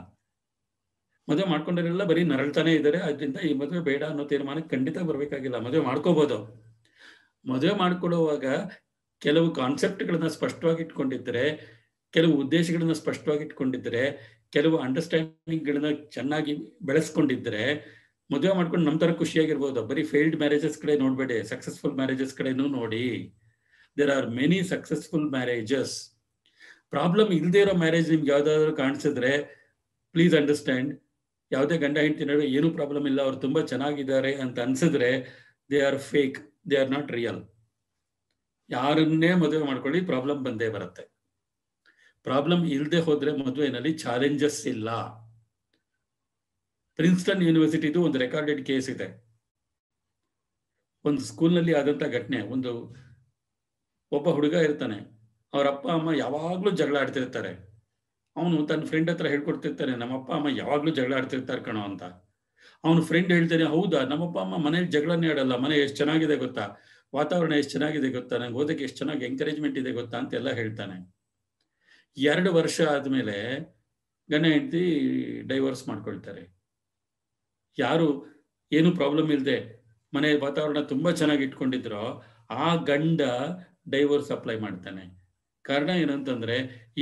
ಮದುವೆ ಮಾಡ್ಕೊಂಡವರೆಲ್ಲ ಬರೀ ನರಳ್ತಾನೆ ಇದ್ದಾರೆ. ಅದರಿಂದ ಈ ಮದುವೆ ಬೇಡ ಅನ್ನೋ ತೀರ್ಮಾನಕ್ಕೆ ಖಂಡಿತ ಬರಬೇಕಾಗಿಲ್ಲ. ಮದುವೆ ಮಾಡ್ಕೋಬಹುದು. ಮದುವೆ ಮಾಡ್ಕೊಡುವಾಗ ಕೆಲವು ಕಾನ್ಸೆಪ್ಟ್ಗಳನ್ನ ಸ್ಪಷ್ಟವಾಗಿ ಇಟ್ಕೊಂಡಿದ್ರೆ, ಕೆಲವು ಉದ್ದೇಶಗಳನ್ನ ಸ್ಪಷ್ಟವಾಗಿ ಇಟ್ಕೊಂಡಿದ್ರೆ, ಕೆಲವು ಅಂಡರ್ಸ್ಟ್ಯಾಂಡಿಂಗ್ಗಳನ್ನ ಚೆನ್ನಾಗಿ ಬೆಳೆಸ್ಕೊಂಡಿದ್ರೆ ಮದುವೆ ಮಾಡ್ಕೊಂಡು ನಮ್ಮ ತರ ಖುಷಿಯಾಗಿರ್ಬೋದು. ಬರೀ ಫೇಲ್ಡ್ ಮ್ಯಾರೇಜಸ್ ಕಡೆ ನೋಡ್ಬೇಡಿ, ಸಕ್ಸಸ್ಫುಲ್ ಮ್ಯಾರೇಜಸ್ ಕಡೆನೂ ನೋಡಿ. There are many successful marriages. Problem ಇಲ್ಲದೆ ಇರೋ ಮ್ಯಾರೇಜ್ ನಿಮ್ಗೆ ಯಾವ್ದಾದ್ರು ಕಾಣಿಸಿದ್ರೆ ಪ್ಲೀಸ್ ಅಂಡರ್ಸ್ಟ್ಯಾಂಡ್, ಯಾವುದೇ ಗಂಡ ಹೆಂಡತಿ ನಡುವೆ ಏನೂ ಪ್ರಾಬ್ಲಮ್ ಇಲ್ಲ, ಅವ್ರು ತುಂಬಾ ಚೆನ್ನಾಗಿದ್ದಾರೆ ಅಂತ ಅನ್ಸಿದ್ರೆ they are fake, they are not real. ಯಾರನ್ನೇ ಮದುವೆ ಮಾಡ್ಕೊಳ್ಳಿ, ಪ್ರಾಬ್ಲಮ್ ಬಂದೇ ಬರುತ್ತೆ. ಪ್ರಾಬ್ಲಮ್ ಇಲ್ಲದೆ ಹೋದ್ರೆ ಮದುವೆನಲ್ಲಿ ಚಾಲೆಂಜಸ್ ಇಲ್ಲ. ಪ್ರಿನ್ಸ್ಟನ್ ಯೂನಿವರ್ಸಿಟಿದು ಒಂದು ರೆಕಾರ್ಡೆಡ್ ಕೇಸ್ ಇದೆ. ಒಂದು ಸ್ಕೂಲ್ನಲ್ಲಿ ಆದಂತ ಘಟನೆ. ಒಬ್ಬ ಹುಡುಗ ಇರ್ತಾನೆ, ಅವ್ರ ಅಪ್ಪ ಅಮ್ಮ ಯಾವಾಗ್ಲೂ ಜಗಳ ಆಡ್ತಿರ್ತಾರೆ. ಅವನು ತನ್ನ ಫ್ರೆಂಡ್ ಹತ್ರ ಹೇಳ್ಕೊಡ್ತಿರ್ತಾನೆ, ನಮ್ಮಪ್ಪ ಅಮ್ಮ ಯಾವಾಗ್ಲೂ ಜಗಳ ಆಡ್ತಿರ್ತಾರೆ ಕಣೋ ಅಂತ. ಅವನು ಫ್ರೆಂಡ್ ಹೇಳ್ತಾನೆ, ಹೌದಾ, ನಮ್ಮಪ್ಪ ಅಮ್ಮ ಮನೇಲಿ ಜಗಳನೇ ಆಡಲ್ಲ, ಮನೆ ಎಷ್ಟು ಚೆನ್ನಾಗಿದೆ ಗೊತ್ತಾ, ವಾತಾವರಣ ಎಷ್ಟು ಚೆನ್ನಾಗಿದೆ ಗೊತ್ತಾ, ನಂಗೆ ಓದಕ್ಕೆ ಎಷ್ಟು ಚೆನ್ನಾಗಿ ಎಂಕರೇಜ್ಮೆಂಟ್ ಇದೆ ಗೊತ್ತಾ ಅಂತೆಲ್ಲ ಹೇಳ್ತಾನೆ. 2 ವರ್ಷ ಆದ್ಮೇಲೆ ಗಂಡ ಹೆಂಡತಿ ಡೈವರ್ಸ್ ಮಾಡ್ಕೊಳ್ತಾರೆ. ಯಾರು ಏನು ಪ್ರಾಬ್ಲಮ್ ಇಲ್ಲದೆ ಮನೆ ವಾತಾವರಣ ತುಂಬಾ ಚೆನ್ನಾಗಿ ಇಟ್ಕೊಂಡಿದ್ರೋ ಆ ಗಂಡ ಡೈವರ್ಸ್ ಅಪ್ಲೈ ಮಾಡ್ತಾನೆ. ಕಾರಣ ಏನಂತಂದ್ರೆ,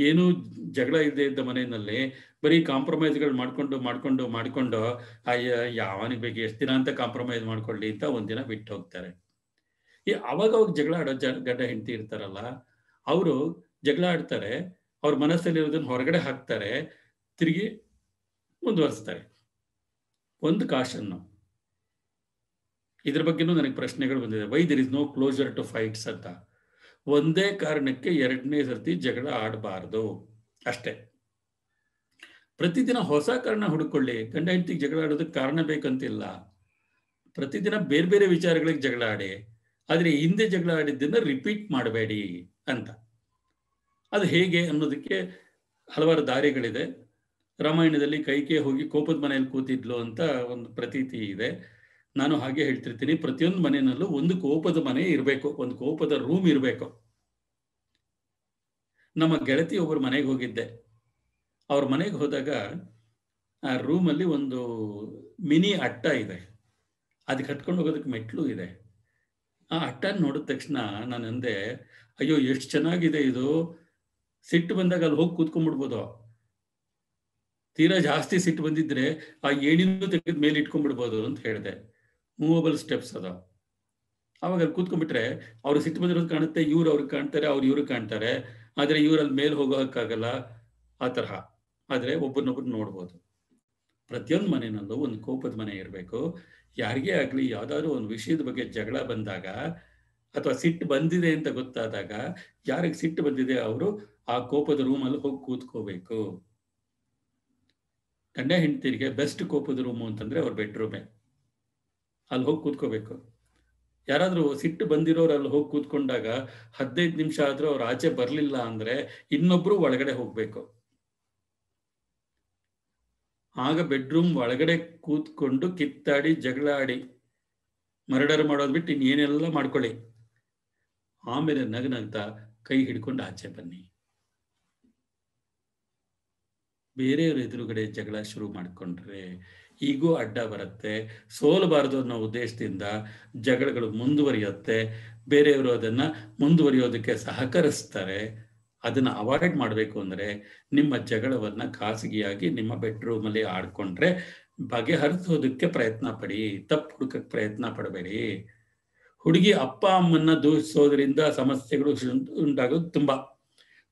ಏನೂ ಜಗಳ ಇಲ್ಲದೆ ಇದ್ದ ಮನೆಯಲ್ಲಿ ಬರೀ ಕಾಂಪ್ರಮೈಸ್ಗಳು ಮಾಡ್ಕೊಂಡು ಯಾವನಿಗೆ ಬೇಕು, ಎಷ್ಟು ದಿನ ಅಂತ ಕಾಂಪ್ರಮೈಸ್ ಮಾಡ್ಕೊಳ್ಳಿ ಅಂತ ಒಂದಿನ ಬಿಟ್ಟು ಹೋಗ್ತಾರೆ. ಅವಾಗ ಜಗಳ ಆಡೋ ಗಂಡ ಹೆಂಡತಿ ಇರ್ತಾರಲ್ಲ, ಅವರು ಜಗಳ ಆಡ್ತಾರೆ, ಅವ್ರ ಮನಸ್ಸಲ್ಲಿರೋದನ್ನ ಹೊರಗಡೆ ಹಾಕ್ತಾರೆ, ತಿರುಗಿ ಮುಂದುವರಿಸ್ತಾರೆ. ಒಂದು ಕಾಶನ್ನು, ಇದ್ರ ಬಗ್ಗೆನೂ ನನಗೆ ಪ್ರಶ್ನೆಗಳು ಬಂದಿದೆ. Why there is no closure to fights ಅಂತ. ಒಂದೇ ಕಾರಣಕ್ಕೆ 2ನೇ ಸರ್ತಿ ಜಗಳ ಆಡಬಾರ್ದು ಅಷ್ಟೇ. ಪ್ರತಿದಿನ ಹೊಸ ಕಾರಣ ಹುಡುಕೊಳ್ಳಿ. ಗಂಡ ಹೆಂಡತಿಗೆ ಜಗಳ ಆಡೋದಕ್ಕೆ ಕಾರಣ ಬೇಕಂತಿಲ್ಲ. ಪ್ರತಿದಿನ ಬೇರೆ ಬೇರೆ ವಿಚಾರಗಳಿಗೆ ಜಗಳ ಆಡಿ, ಆದರೆ ಹಿಂದೆ ಜಗಳ ಆಡಿದ್ದನ್ನ ರಿಪೀಟ್ ಮಾಡಬೇಡಿ ಅಂತ. ಅದು ಹೇಗೆ ಅನ್ನೋದಕ್ಕೆ ಹಲವಾರು ದಾರಿಗಳಿದೆ. ರಾಮಾಯಣದಲ್ಲಿ ಕೈಕೇಯಿ ಹೋಗಿ ಕೋಪದ ಮನೆಯಲ್ಲಿ ಕೂತಿದ್ಲು ಅಂತ ಒಂದು ಪ್ರತೀತಿ ಇದೆ. ನಾನು ಹಾಗೆ ಹೇಳ್ತಿರ್ತೀನಿ, ಪ್ರತಿಯೊಂದು ಮನೆಯಲ್ಲೂ ಒಂದು ಕೋಪದ ಮನೆ ಇರಬೇಕು, ಒಂದು ಕೋಪದ ರೂಮ್ ಇರಬೇಕು. ನಮ್ಮ ಗೆಳತಿ ಒಬ್ಬರು ಮನೆಗೆ ಹೋಗಿದ್ದೆ. ಅವ್ರ ಮನೆಗೆ ಹೋದಾಗ ಆ ರೂಮಲ್ಲಿ ಒಂದು ಮಿನಿ ಅಟ್ಟ ಇದೆ, ಅದಕ್ಕೆ ಕಟ್ಕೊಂಡು ಹೋಗೋದಕ್ಕೆ ಮೆಟ್ಲು ಇದೆ. ಆ ಅಟ್ಟ ನೋಡಿದ ತಕ್ಷಣ ನಾನು ಅಂದೆ, ಅಯ್ಯೋ ಎಷ್ಟು ಚೆನ್ನಾಗಿದೆ ಇದು, ಸಿಟ್ಟು ಬಂದಾಗ ಅಲ್ಲಿ ಹೋಗಿ ಕೂತ್ಕೊಂಡ್ಬಿಡ್ಬೋದು. ತೀರಾ ಜಾಸ್ತಿ ಸಿಟ್ಟು ಬಂದಿದ್ರೆ ಆ ಏಣಿನೂ ತೆಗೆದು ಮೇಲೆ ಇಟ್ಕೊಂಡ್ಬಿಡ್ಬೋದು ಅಂತ ಹೇಳಿದೆ. ಮೂವಬಲ್ ಸ್ಟೆಪ್ಸ್ ಅದ. ಅವಾಗ ಅಲ್ಲಿ ಕೂತ್ಕೊಂಡ್ಬಿಟ್ರೆ ಅವ್ರು ಸಿಟ್ಟು ಬಂದಿರೋದು ಕಾಣುತ್ತೆ, ಇವ್ರು ಅವ್ರಿಗೆ ಕಾಣ್ತಾರೆ, ಅವ್ರು ಇವ್ರಿಗೆ ಕಾಣ್ತಾರೆ. ಆದರೆ ಇವ್ರಲ್ಲಿ ಮೇಲೆ ಹೋಗೋಕ್ಕಾಗಲ್ಲ, ಆ ತರಹ. ಆದರೆ ಒಬ್ಬರನ್ನೊಬ್ಬರು ನೋಡ್ಬೋದು. ಪ್ರತಿಯೊಂದು ಮನೆಯಲ್ಲೂ ಒಂದು ಕೋಪದ ಮನೆ ಇರಬೇಕು. ಯಾರಿಗೇ ಆಗಲಿ ಯಾವ್ದಾದ್ರು ಒಂದು ವಿಷಯದ ಬಗ್ಗೆ ಜಗಳ ಬಂದಾಗ ಅಥವಾ ಸಿಟ್ಟು ಬಂದಿದೆ ಅಂತ ಗೊತ್ತಾದಾಗ, ಯಾರಿಗೆ ಸಿಟ್ಟು ಬಂದಿದೆ ಅವರು ಆ ಕೋಪದ ರೂಮಲ್ಲಿ ಹೋಗಿ ಕೂತ್ಕೋಬೇಕು. ಗಂಡ ಹೆಂಡತಿರಿಗೆ ಬೆಸ್ಟ್ ಕೋಪದ ರೂಮು ಅಂತಂದ್ರೆ ಅವ್ರ ಬೆಡ್ರೂಮೇ. ಅಲ್ಲಿ ಹೋಗಿ ಕೂತ್ಕೋಬೇಕು. ಯಾರಾದ್ರೂ ಸಿಟ್ಟು ಬಂದಿರೋರು ಅಲ್ಲಿ ಹೋಗಿ ಕೂತ್ಕೊಂಡಾಗ 15 ನಿಮಿಷ ಆದ್ರೂ ಅವ್ರು ಆಚೆ ಬರ್ಲಿಲ್ಲ ಅಂದ್ರೆ ಇನ್ನೊಬ್ರು ಒಳಗಡೆ ಹೋಗ್ಬೇಕು. ಆಗ ಬೆಡ್ರೂಮ್ ಒಳಗಡೆ ಕೂತ್ಕೊಂಡು ಕಿತ್ತಾಡಿ ಜಗಳ ಆಡಿ ಮರ್ಡರ್ ಮಾಡೋದು ಬಿಟ್ಟು ಇನ್ನೇನೆಲ್ಲ ಮಾಡ್ಕೊಳ್ಳಿ. ಆಮೇಲೆ ನಗ್ನಗ್ತಾ ಕೈ ಹಿಡ್ಕೊಂಡು ಆಚೆ ಬನ್ನಿ. ಬೇರೆಯವ್ರ ಎದುರುಗಡೆ ಜಗಳ ಶುರು ಮಾಡಿಕೊಂಡ್ರೆ ಈಗೂ ಅಡ್ಡ ಬರುತ್ತೆ. ಸೋಲಬಾರದು ಅನ್ನೋ ಉದ್ದೇಶದಿಂದ ಜಗಳಗಳು ಮುಂದುವರಿಯುತ್ತೆ. ಬೇರೆಯವರು ಅದನ್ನ ಮುಂದುವರಿಯೋದಕ್ಕೆ ಸಹಕರಿಸ್ತಾರೆ. ಅದನ್ನ ಅವಾಯ್ಡ್ ಮಾಡಬೇಕು ಅಂದ್ರೆ ನಿಮ್ಮ ಜಗಳವನ್ನ ಖಾಸಗಿಯಾಗಿ ನಿಮ್ಮ ಬೆಡ್ರೂಮಲ್ಲಿ ಆಡ್ಕೊಂಡ್ರೆ ಬಗೆಹರಿಸೋದಕ್ಕೆ ಪ್ರಯತ್ನ ಪಡಿ, ತಪ್ಪು ಹುಡುಕಕ್ಕೆ ಪ್ರಯತ್ನ ಪಡಬೇಡಿ. ಹುಡುಗಿ ಅಪ್ಪ ಅಮ್ಮನ್ನ ದೂಷಿಸೋದ್ರಿಂದ ಸಮಸ್ಯೆಗಳು ಉಂಟಾಗೋದು ತುಂಬಾ.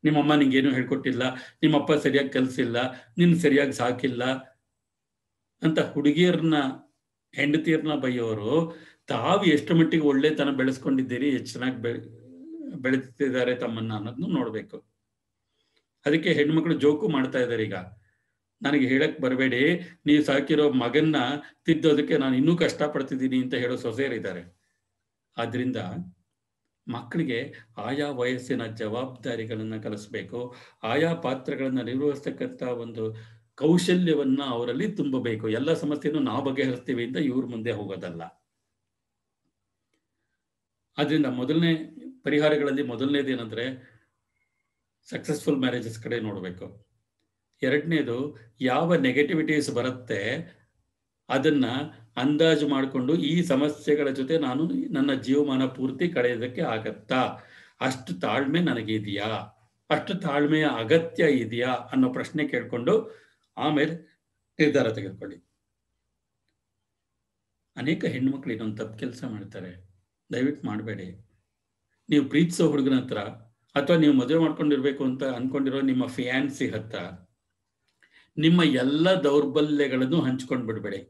ನಿಮ್ಮಮ್ಮ ನಿಂಗೇನು ಹೇಳ್ಕೊಟ್ಟಿಲ್ಲ, ನಿಮ್ಮಪ್ಪ ಸರಿಯಾಗಿ ಕಲಿಸಿಲ್ಲ, ನಿನ್ ಸರಿಯಾಗಿ ಸಾಕಿಲ್ಲ ಅಂತ ಹುಡುಗಿಯರನ್ನ ಹೆಂಡತಿಯರನ್ನ ಬೈಯೋರು ತಾವು ಎಷ್ಟು ಮಟ್ಟಿಗೆ ಒಳ್ಳೆತನ ಬೆಳೆಸ್ಕೊಂಡಿದ್ದೀರಿ, ಎಷ್ಟು ಚೆನ್ನಾಗಿ ಬೆಳೆಸ್ತಿದ್ದಾರೆ ತಮ್ಮನ್ನ ಅನ್ನೋದನ್ನು ನೋಡ್ಬೇಕು. ಅದಕ್ಕೆ ಹೆಣ್ಮಕ್ಳು ಜೋಕು ಮಾಡ್ತಾ ಇದ್ದಾರೆ ಈಗ, ನನಗೆ ಹೇಳಕ್ ಬರಬೇಡಿ, ನೀವು ಸಾಕಿರೋ ಮಗನ್ನ ತಿದ್ದೋದಕ್ಕೆ ನಾನು ಇನ್ನೂ ಕಷ್ಟಪಡ್ತಿದ್ದೀನಿ ಅಂತ ಹೇಳೋ ಸೊಸೆಯರಿದ್ದಾರೆ. ಆದ್ರಿಂದ ಮಕ್ಕಳಿಗೆ ಆಯಾ ವಯಸ್ಸಿನ ಜವಾಬ್ದಾರಿಗಳನ್ನ ಕಲಿಸ್ಬೇಕು. ಆಯಾ ಪಾತ್ರಗಳನ್ನ ನಿರ್ವಹಿಸ್ತಕ್ಕಂಥ ಒಂದು ಕೌಶಲ್ಯವನ್ನ ಅವರಲ್ಲಿ ತುಂಬಬೇಕು. ಎಲ್ಲ ಸಮಸ್ಯೆಯನ್ನು ನಾವು ಬಗೆಹರಿಸ್ತೀವಿ ಅಂತ ಇವ್ರ ಮುಂದೆ ಹೋಗೋದಲ್ಲ. ಆದ್ರಿಂದ ಮೊದಲನೇ ಪರಿಹಾರಗಳಲ್ಲಿ ಮೊದಲನೇದೇನಂದ್ರೆ ಸಕ್ಸಸ್ಫುಲ್ ಮ್ಯಾರೇಜಸ್ ಕಡೆ ನೋಡಬೇಕು. ಎರಡನೇದು, ಯಾವ ನೆಗೆಟಿವಿಟೀಸ್ ಬರುತ್ತೆ ಅದನ್ನ ಅಂದಾಜು ಮಾಡಿಕೊಂಡು ಈ ಸಮಸ್ಯೆಗಳ ಜೊತೆ ನಾನು ನನ್ನ ಜೀವಮಾನ ಪೂರ್ತಿ ಕಳೆಯೋದಕ್ಕೆ ಆಗತ್ತಾ, ಅಷ್ಟು ತಾಳ್ಮೆ ನನಗಿದೆಯಾ, ಅಷ್ಟು ತಾಳ್ಮೆಯ ಅಗತ್ಯ ಇದೆಯಾ ಅನ್ನೋ ಪ್ರಶ್ನೆ ಕೇಳ್ಕೊಂಡು ಆಮೇಲೆ ನಿರ್ಧಾರ ತೆಗೆದುಕೊಳ್ಳಿ. ಅನೇಕ ಹೆಣ್ಮಕ್ಳು ಇನ್ನೊಂದು ತಪ್ಪು ಕೆಲಸ ಮಾಡ್ತಾರೆ, ದಯವಿಟ್ಟು ಮಾಡಬೇಡಿ. ನೀವು ಪ್ರೀತಿಸೋ ಹುಡುಗನ ಹತ್ರ ಅಥವಾ ನೀವು ಮದುವೆ ಮಾಡ್ಕೊಂಡಿರ್ಬೇಕು ಅಂತ ಅನ್ಕೊಂಡಿರೋ ನಿಮ್ಮ ಫಿಯಾನ್ಸಿ ಹತ್ರ ನಿಮ್ಮ ಎಲ್ಲ ದೌರ್ಬಲ್ಯಗಳನ್ನು ಹಂಚ್ಕೊಂಡು ಬಿಡ್ಬೇಡಿ.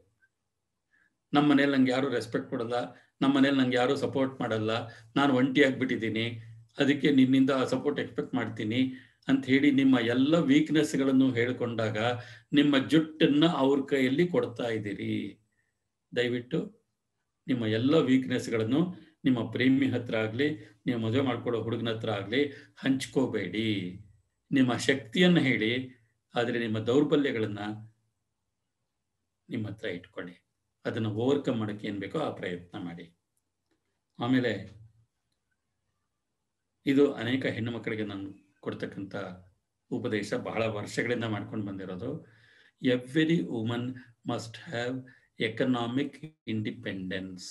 ನಮ್ಮ ಮನೇಲಿ ನಂಗೆ ಯಾರು ರೆಸ್ಪೆಕ್ಟ್ ಕೊಡಲ್ಲ, ನಮ್ಮ ಮನೇಲಿ ನಂಗೆ ಯಾರು ಸಪೋರ್ಟ್ ಮಾಡಲ್ಲ, ನಾನು ಒಂಟಿ ಆಗ್ಬಿಟ್ಟಿದ್ದೀನಿ, ಅದಕ್ಕೆ ನಿನ್ನಿಂದ ಸಪೋರ್ಟ್ ಎಕ್ಸ್ಪೆಕ್ಟ್ ಮಾಡ್ತೀನಿ ಅಂತ ಹೇಳಿ ನಿಮ್ಮ ಎಲ್ಲ ವೀಕ್ನೆಸ್ಗಳನ್ನು ಹೇಳ್ಕೊಂಡಾಗ ನಿಮ್ಮ ಜುಟ್ಟನ್ನ ಅವ್ರ ಕೈಯಲ್ಲಿ ಕೊಡ್ತಾ ಇದ್ದೀರಿ. ದಯವಿಟ್ಟು ನಿಮ್ಮ ಎಲ್ಲ ವೀಕ್ನೆಸ್ಗಳನ್ನು ನಿಮ್ಮ ಪ್ರೇಮಿ ಹತ್ರ ಆಗಲಿ, ನೀವು ಮದುವೆ ಮಾಡ್ಕೊಳ್ಳೋ ಹುಡುಗನ ಹತ್ರ ಆಗಲಿ ಹಂಚ್ಕೋಬೇಡಿ. ನಿಮ್ಮ ಶಕ್ತಿಯನ್ನು ಹೇಳಿ, ಆದರೆ ನಿಮ್ಮ ದೌರ್ಬಲ್ಯಗಳನ್ನ ನಿಮ್ಮ ಹತ್ರ ಇಟ್ಕೊಳ್ಳಿ. ಅದನ್ನು ಓವರ್ಕಮ್ ಮಾಡೋಕ್ಕೆ ಏನು ಬೇಕೋ ಆ ಪ್ರಯತ್ನ ಮಾಡಿ. ಆಮೇಲೆ ಇದು ಅನೇಕ ಹೆಣ್ಣು ಮಕ್ಕಳಿಗೆ ನಾನು ಕೊಡ್ತಕ್ಕಂಥ ಉಪದೇಶ, ಬಹಳ ವರ್ಷಗಳಿಂದ ಮಾಡ್ಕೊಂಡು ಬಂದಿರೋದು. Every woman must have economic independence.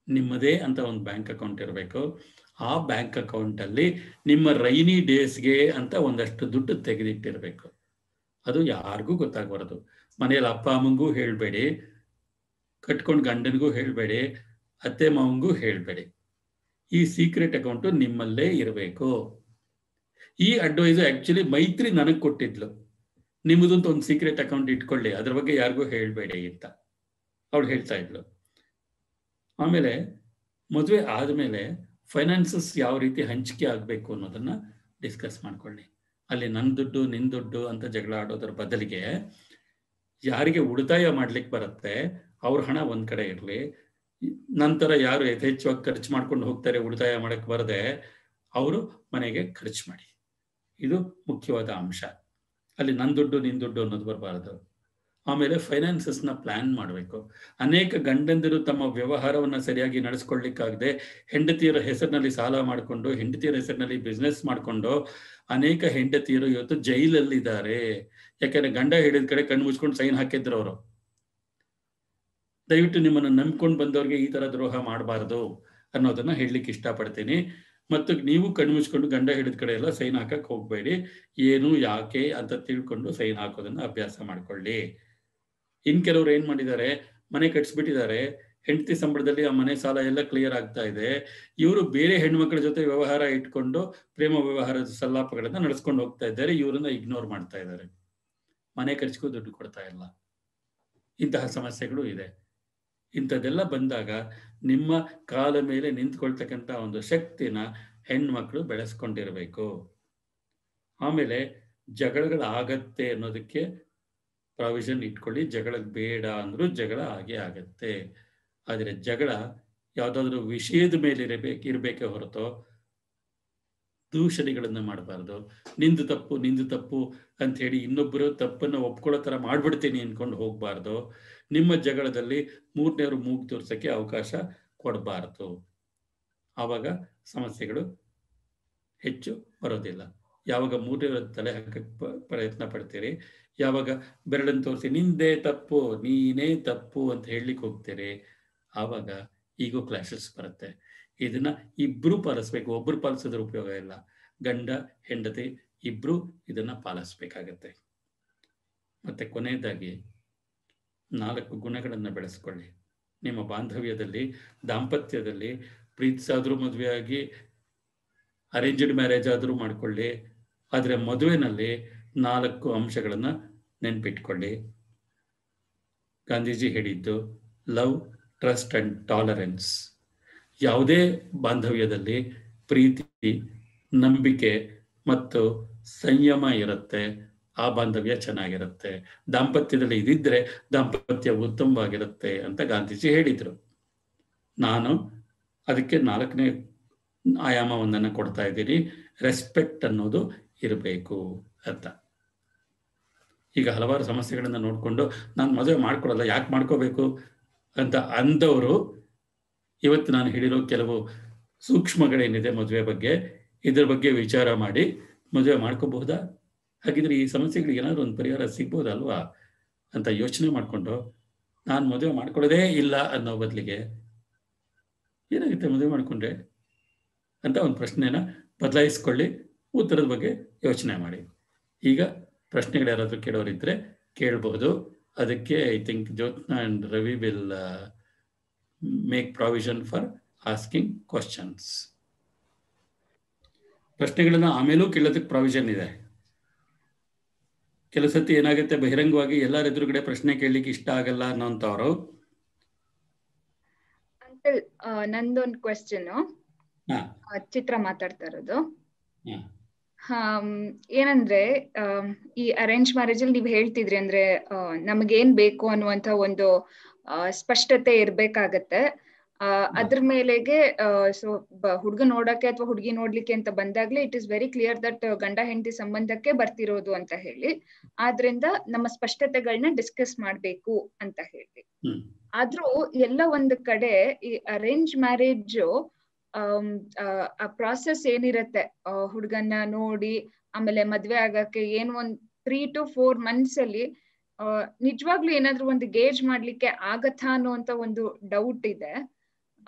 ನಿಮ್ಮದೇ ಅಂತ ಒಂದು ಬ್ಯಾಂಕ್ ಅಕೌಂಟ್ ಇರಬೇಕು. ಆ ಬ್ಯಾಂಕ್ ಅಕೌಂಟಲ್ಲಿ ನಿಮ್ಮ ರೈನಿ ಡೇಸ್ಗೆ ಅಂತ ಒಂದಷ್ಟು ದುಡ್ಡು ತೆಗೆದಿಟ್ಟಿರಬೇಕು. ಅದು ಯಾರಿಗೂ ಗೊತ್ತಾಗಬಾರದು. ಮನೆಯಲ್ಲಿ ಅಪ್ಪ ಅಮ್ಮಂಗೂ ಹೇಳಬೇಡಿ, ಕಟ್ಕೊಂಡು ಗಂಡನಿಗೂ ಹೇಳಬೇಡಿ, ಅತ್ತೆ ಮಾವಂಗೂ ಹೇಳಬೇಡಿ. ಈ ಸೀಕ್ರೆಟ್ ಅಕೌಂಟು ನಿಮ್ಮಲ್ಲೇ ಇರಬೇಕು. ಈ ಅಡ್ವೈಸು ಆಕ್ಚುಲಿ ಮೈತ್ರಿ ನನಗೆ ಕೊಟ್ಟಿದ್ಲು, ನಿಮ್ಮದಂತ ಒಂದು ಸೀಕ್ರೆಟ್ ಅಕೌಂಟ್ ಇಟ್ಕೊಳ್ಳಿ, ಅದ್ರ ಬಗ್ಗೆ ಯಾರಿಗೂ ಹೇಳಬೇಡಿ ಅಂತ ಅವಳು ಹೇಳ್ತಾ ಇದ್ಲು. ಆಮೇಲೆ ಮದುವೆ ಆದಮೇಲೆ ಫೈನಾನ್ಸಸ್ ಯಾವ ರೀತಿ ಹಂಚಿಕೆ ಆಗಬೇಕು ಅನ್ನೋದನ್ನ ಡಿಸ್ಕಸ್ ಮಾಡ್ಕೊಳ್ಳಿ. ಅಲ್ಲಿ ನನ್ನ ದುಡ್ಡು ನಿನ್ನ ದುಡ್ಡು ಅಂತ ಜಗಳ ಆಡೋದ್ರ ಬದಲಿಗೆ ಯಾರಿಗೆ ಉಳಿತಾಯ ಮಾಡ್ಲಿಕ್ಕೆ ಬರುತ್ತೆ ಅವ್ರ ಹಣ ಒಂದ್ ಕಡೆ ಇರಲಿ, ನಂತರ ಯಾರು ಯಥೇಚ್ಛವಾಗಿ ಖರ್ಚು ಮಾಡ್ಕೊಂಡು ಹೋಗ್ತಾರೆ ಉಳಿತಾಯ ಮಾಡಕ್ಕೆ ಬರದೆ, ಅವರು ಮನೆಗೆ ಖರ್ಚು ಮಾಡಿ. ಇದು ಮುಖ್ಯವಾದ ಅಂಶ. ಅಲ್ಲಿ ನನ್ನ ದುಡ್ಡು ನಿನ್ ದುಡ್ಡು ಅನ್ನೋದು ಬರಬಾರದು. ಆಮೇಲೆ ಫೈನಾನ್ಸಸ್ನ ಪ್ಲಾನ್ ಮಾಡಬೇಕು. ಅನೇಕ ಗಂಡಂದಿರು ತಮ್ಮ ವ್ಯವಹಾರವನ್ನು ಸರಿಯಾಗಿ ನಡೆಸ್ಕೊಳ್ಲಿಕ್ಕಾಗದೆ ಹೆಂಡತಿಯರ ಹೆಸರಿನಲ್ಲಿ ಸಾಲ ಮಾಡಿಕೊಂಡು, ಹೆಂಡತಿಯರ ಹೆಸರಿನಲ್ಲಿ ಬಿಸ್ನೆಸ್ ಮಾಡಿಕೊಂಡು ಅನೇಕ ಹೆಂಡತಿಯರು ಇವತ್ತು ಜೈಲಲ್ಲಿದ್ದಾರೆ. ಯಾಕೆಂದ್ರೆ ಗಂಡ ಹೇಳಿದ ಕಡೆ ಕಣ್ಣು ಮುಚ್ಕೊಂಡು ಸೈನ್ ಹಾಕಿದ್ರು ಅವರು. ದಯವಿಟ್ಟು ನಿಮ್ಮನ್ನು ನಂಬ್ಕೊಂಡು ಬಂದವ್ರಿಗೆ ಈ ತರ ದ್ರೋಹ ಮಾಡಬಾರ್ದು ಅನ್ನೋದನ್ನ ಹೇಳಲಿಕ್ಕೆ ಇಷ್ಟಪಡ್ತೀನಿ. ಮತ್ತು ನೀವು ಕಣ್ಣು ಮುಚ್ಕೊಂಡು ಗಂಡ ಹೇಳಿದ ಕಡೆ ಎಲ್ಲ ಸೈನ್ ಹಾಕಕ್ಕೆ ಹೋಗ್ಬೇಡಿ. ಏನು ಯಾಕೆ ಅಂತ ತಿಳ್ಕೊಂಡು ಸೈನ್ ಹಾಕೋದನ್ನ ಅಭ್ಯಾಸ ಮಾಡ್ಕೊಳ್ಳಿ. ಇನ್ ಕೆಲವ್ರು ಏನ್ ಮಾಡಿದ್ದಾರೆ, ಮನೆ ಕಟ್ಸ್ಬಿಟ್ಟಿದ್ದಾರೆ, ಹೆಂಡತಿ ಸಂಬಳದಲ್ಲಿ ಆ ಮನೆ ಸಾಲ ಎಲ್ಲ ಕ್ಲಿಯರ್ ಆಗ್ತಾ ಇದೆ. ಇವರು ಬೇರೆ ಹೆಣ್ಮಕ್ಳ ಜೊತೆ ವ್ಯವಹಾರ ಇಟ್ಕೊಂಡು ಪ್ರೇಮ ವ್ಯವಹಾರದ ಸಲ್ಲಾಪಗಳನ್ನ ನಡೆಸ್ಕೊಂಡು ಹೋಗ್ತಾ ಇದ್ದಾರೆ. ಇವರನ್ನ ಇಗ್ನೋರ್ ಮಾಡ್ತಾ ಇದ್ದಾರೆ, ಮನೆ ಖರ್ಚಿಗೂ ದುಡ್ಡು ಕೊಡ್ತಾ ಇಲ್ಲ. ಇಂತಹ ಸಮಸ್ಯೆಗಳು ಇದೆ. ಇಂಥದ್ದೆಲ್ಲ ಬಂದಾಗ ನಿಮ್ಮ ಕಾಲ ಮೇಲೆ ನಿಂತ್ಕೊಳ್ತಕ್ಕಂಥ ಒಂದು ಶಕ್ತಿನ ಹೆಣ್ಮಕ್ಳು ಬೆಳೆಸ್ಕೊಂಡಿರ್ಬೇಕು. ಆಮೇಲೆ ಜಗಳಗಳ ಆಗತ್ತೆ ಅನ್ನೋದಕ್ಕೆ ಪ್ರಾವಿಷನ್ ಇಟ್ಕೊಳ್ಳಿ. ಜಗಳಕ್ಕೆ ಬೇಡ ಅಂದ್ರೂ ಜಗಳ ಆಗೇ ಆಗತ್ತೆ. ಆದರೆ ಜಗಳ ಯಾವುದಾದ್ರೂ ವಿಷಯದ ಮೇಲೆ ಇರಬೇಕೇ ಹೊರತು ದೂಷಣೆಗಳನ್ನ ಮಾಡಬಾರ್ದು. ನಿಂದು ತಪ್ಪು ಅಂತ ಹೇಳಿ ಇನ್ನೊಬ್ಬರು ತಪ್ಪನ್ನು ಒಪ್ಕೊಳ್ಳೋ ಥರ ಮಾಡ್ಬಿಡ್ತೀನಿ ಅನ್ಕೊಂಡು ಹೋಗ್ಬಾರ್ದು. ನಿಮ್ಮ ಜಗಳದಲ್ಲಿ ಮೂರನೇವರು ಮೂಗು ತೋರ್ಸಕ್ಕೆ ಅವಕಾಶ ಕೊಡಬಾರ್ದು. ಆವಾಗ ಸಮಸ್ಯೆಗಳು ಹೆಚ್ಚು ಬರೋದಿಲ್ಲ. ಯಾವಾಗ ಮೂರನೇವರ ತಲೆ ಹಾಕಕ್ಕೆ ಪ್ರಯತ್ನ ಪಡ್ತೀರಿ, ಯಾವಾಗ ಬೆರಳನ್ನು ತೋರಿಸಿ ನಿಂದೇ ತಪ್ಪು, ನೀನೇ ತಪ್ಪು ಅಂತ ಹೇಳಲಿಕ್ಕೆ ಹೋಗ್ತೀರಿ, ಆವಾಗ ಈಗೋ ಕ್ಲಾಶಸ್ ಬರುತ್ತೆ. ಇದನ್ನ ಇಬ್ರು ಪಾಲಿಸ್ಬೇಕು. ಒಬ್ರು ಪಾಲಿಸಿದ್ರೆ ಉಪಯೋಗ ಇಲ್ಲ. ಗಂಡ ಹೆಂಡತಿ ಇಬ್ರು ಇದನ್ನ ಪಾಲಿಸ್ಬೇಕಾಗತ್ತೆ. ಮತ್ತೆ ಕೊನೆಯದಾಗಿ 4 ಗುಣಗಳನ್ನು ಬೆಳೆಸ್ಕೊಳ್ಳಿ. ನಿಮ್ಮ ಬಾಂಧವ್ಯದಲ್ಲಿ, ದಾಂಪತ್ಯದಲ್ಲಿ, ಪ್ರೀತಿಸಾದ್ರೂ ಮದುವೆ ಆಗಿ ಅರೇಂಜ್ಡ್ ಮ್ಯಾರೇಜ್ ಆದರೂ ಮಾಡ್ಕೊಳ್ಳಿ. ಆದರೆ ಮದುವೆನಲ್ಲಿ 4 ಅಂಶಗಳನ್ನು ನೆನ್ಪಿಟ್ಕೊಳ್ಳಿ. ಗಾಂಧೀಜಿ ಹೇಳಿದ್ದು ಲವ್, ಟ್ರಸ್ಟ್ ಅಂಡ್ ಟಾಲರೆನ್ಸ್. ಯಾವುದೇ ಬಾಂಧವ್ಯದಲ್ಲಿ ಪ್ರೀತಿ, ನಂಬಿಕೆ ಮತ್ತು ಸಂಯಮ ಇರುತ್ತೆ, ಆ ಬಾಂಧವ್ಯ ಚೆನ್ನಾಗಿರುತ್ತೆ. ದಾಂಪತ್ಯದಲ್ಲಿ ಇದಿದ್ರೆ ದಾಂಪತ್ಯ ಉತ್ತಮವಾಗಿರುತ್ತೆ ಅಂತ ಗಾಂಧೀಜಿ ಹೇಳಿದ್ರು. ನಾನು ಅದಕ್ಕೆ 4ನೇ ಆಯಾಮವೊಂದನ್ನು ಕೊಡ್ತಾ ಇದ್ದೀನಿ. ರೆಸ್ಪೆಕ್ಟ್ ಅನ್ನೋದು ಇರಬೇಕು ಅಂತ. ಈಗ ಹಲವಾರು ಸಮಸ್ಯೆಗಳನ್ನು ನೋಡಿಕೊಂಡು ನಾನು ಮದುವೆ ಮಾಡ್ಕೊಡಲ್ಲ, ಯಾಕೆ ಮಾಡ್ಕೋಬೇಕು ಅಂತ ಅಂದವರು ಇವತ್ತು ನಾನು ಹೇಳಿರೋ ಕೆಲವು ಸೂಕ್ಷ್ಮಗಳೇನಿದೆ ಮದುವೆ ಬಗ್ಗೆ, ಇದ್ರ ಬಗ್ಗೆ ವಿಚಾರ ಮಾಡಿ ಮದುವೆ ಮಾಡ್ಕೋಬಹುದಾ, ಹಾಗಿದ್ರೆ ಈ ಸಮಸ್ಯೆಗಳಿಗೆ ಏನಾದರೂ ಒಂದು ಪರಿಹಾರ ಸಿಗ್ಬೋದಲ್ವಾ ಅಂತ ಯೋಚನೆ ಮಾಡಿಕೊಂಡು ನಾನು ಮದುವೆ ಮಾಡ್ಕೊಳ್ಳೋದೇ ಇಲ್ಲ ಅನ್ನೋ ಬದಲಿಗೆ ಏನಾಗುತ್ತೆ ಮದುವೆ ಮಾಡಿಕೊಂಡ್ರೆ ಅಂತ ಒಂದು ಪ್ರಶ್ನೆನ ಬದಲಾಯಿಸ್ಕೊಳ್ಳಿ. ಉತ್ತರದ ಬಗ್ಗೆ ಯೋಚನೆ ಮಾಡಿ. ಈಗ ಪ್ರಶ್ನೆಗಳು ಯಾರಾದರೂ ಕೇಳೋರಿದ್ರೆ ಕೇಳಬಹುದು. ಅದಕ್ಕೆ I think Jyotsna and Ravi will make provision for asking questions. ಪ್ರಶ್ನೆಗಳನ್ನ ಆಮೇಲೂ ಕೇಳೋದಕ್ಕೆ ಪ್ರಾವಿಷನ್ ಇದೆ. ಕೆಲವು ಸತಿ ಏನಾಗುತ್ತೆ, ಬಹಿರಂಗವಾಗಿ ಎಲ್ಲರ ಎದುರುಗಡೆ ಪ್ರಶ್ನೆ ಕೇಳಲಿಕ್ಕೆ ಇಷ್ಟ ಆಗಲ್ಲ ಅನ್ನೋಂಥವ್ರು. ಅಂಕಲ್, ನಂದೊಂದು ಕ್ವೆಶ್ಚನ್. ಚಿತ್ರ ಮಾತಾಡ್ತಾ ಇರೋದು. ಏನಂದ್ರೆ, ಈ ಅರೇಂಜ್ ಮ್ಯಾರೇಜ್ ಅಲ್ಲಿ ನೀವ್ ಹೇಳ್ತಿದ್ರಿ ಅಂದ್ರೆ ನಮಗೇನ್ ಬೇಕು ಅನ್ನುವಂತ ಒಂದು ಸ್ಪಷ್ಟತೆ ಇರ್ಬೇಕಾಗತ್ತೆ. ಅದ್ರ ಮೇಲೆಗೆ ಸೊ ಹುಡುಗ ನೋಡಕ್ಕೆ ಅಥವಾ ಹುಡುಗಿ ನೋಡ್ಲಿಕ್ಕೆ ಅಂತ ಬಂದಾಗ್ಲೇ it is very clear that ಗಂಡ ಹೆಂಡತಿ ಸಂಬಂಧಕ್ಕೆ ಬರ್ತಿರೋದು ಅಂತ ಹೇಳಿ, ಆದ್ರಿಂದ ನಮ್ಮ ಸ್ಪಷ್ಟತೆಗಳನ್ನ ಡಿಸ್ಕಸ್ ಮಾಡ್ಬೇಕು ಅಂತ ಹೇಳಿ. ಆದ್ರೂ ಎಲ್ಲ ಒಂದು ಕಡೆ ಈ ಅರೇಂಜ್ ಮ್ಯಾರೇಜ್ ಆ ಪ್ರಾಸೆಸ್ ಏನಿರತ್ತೆ, ಹುಡುಗನ್ನ ನೋಡಿ ಆಮೇಲೆ ಮದ್ವೆ ಆಗಕ್ಕೆ ಏನು ಒಂದ್ 3 to 4 months ಅಲ್ಲಿ ನಿಜವಾಗ್ಲೂ ಏನಾದ್ರು ಒಂದು ಗೇಜ್ ಮಾಡ್ಲಿಕ್ಕೆ ಆಗತ್ತಾ ಅನ್ನುವಂತ ಒಂದು ಡೌಟ್ ಇದೆ.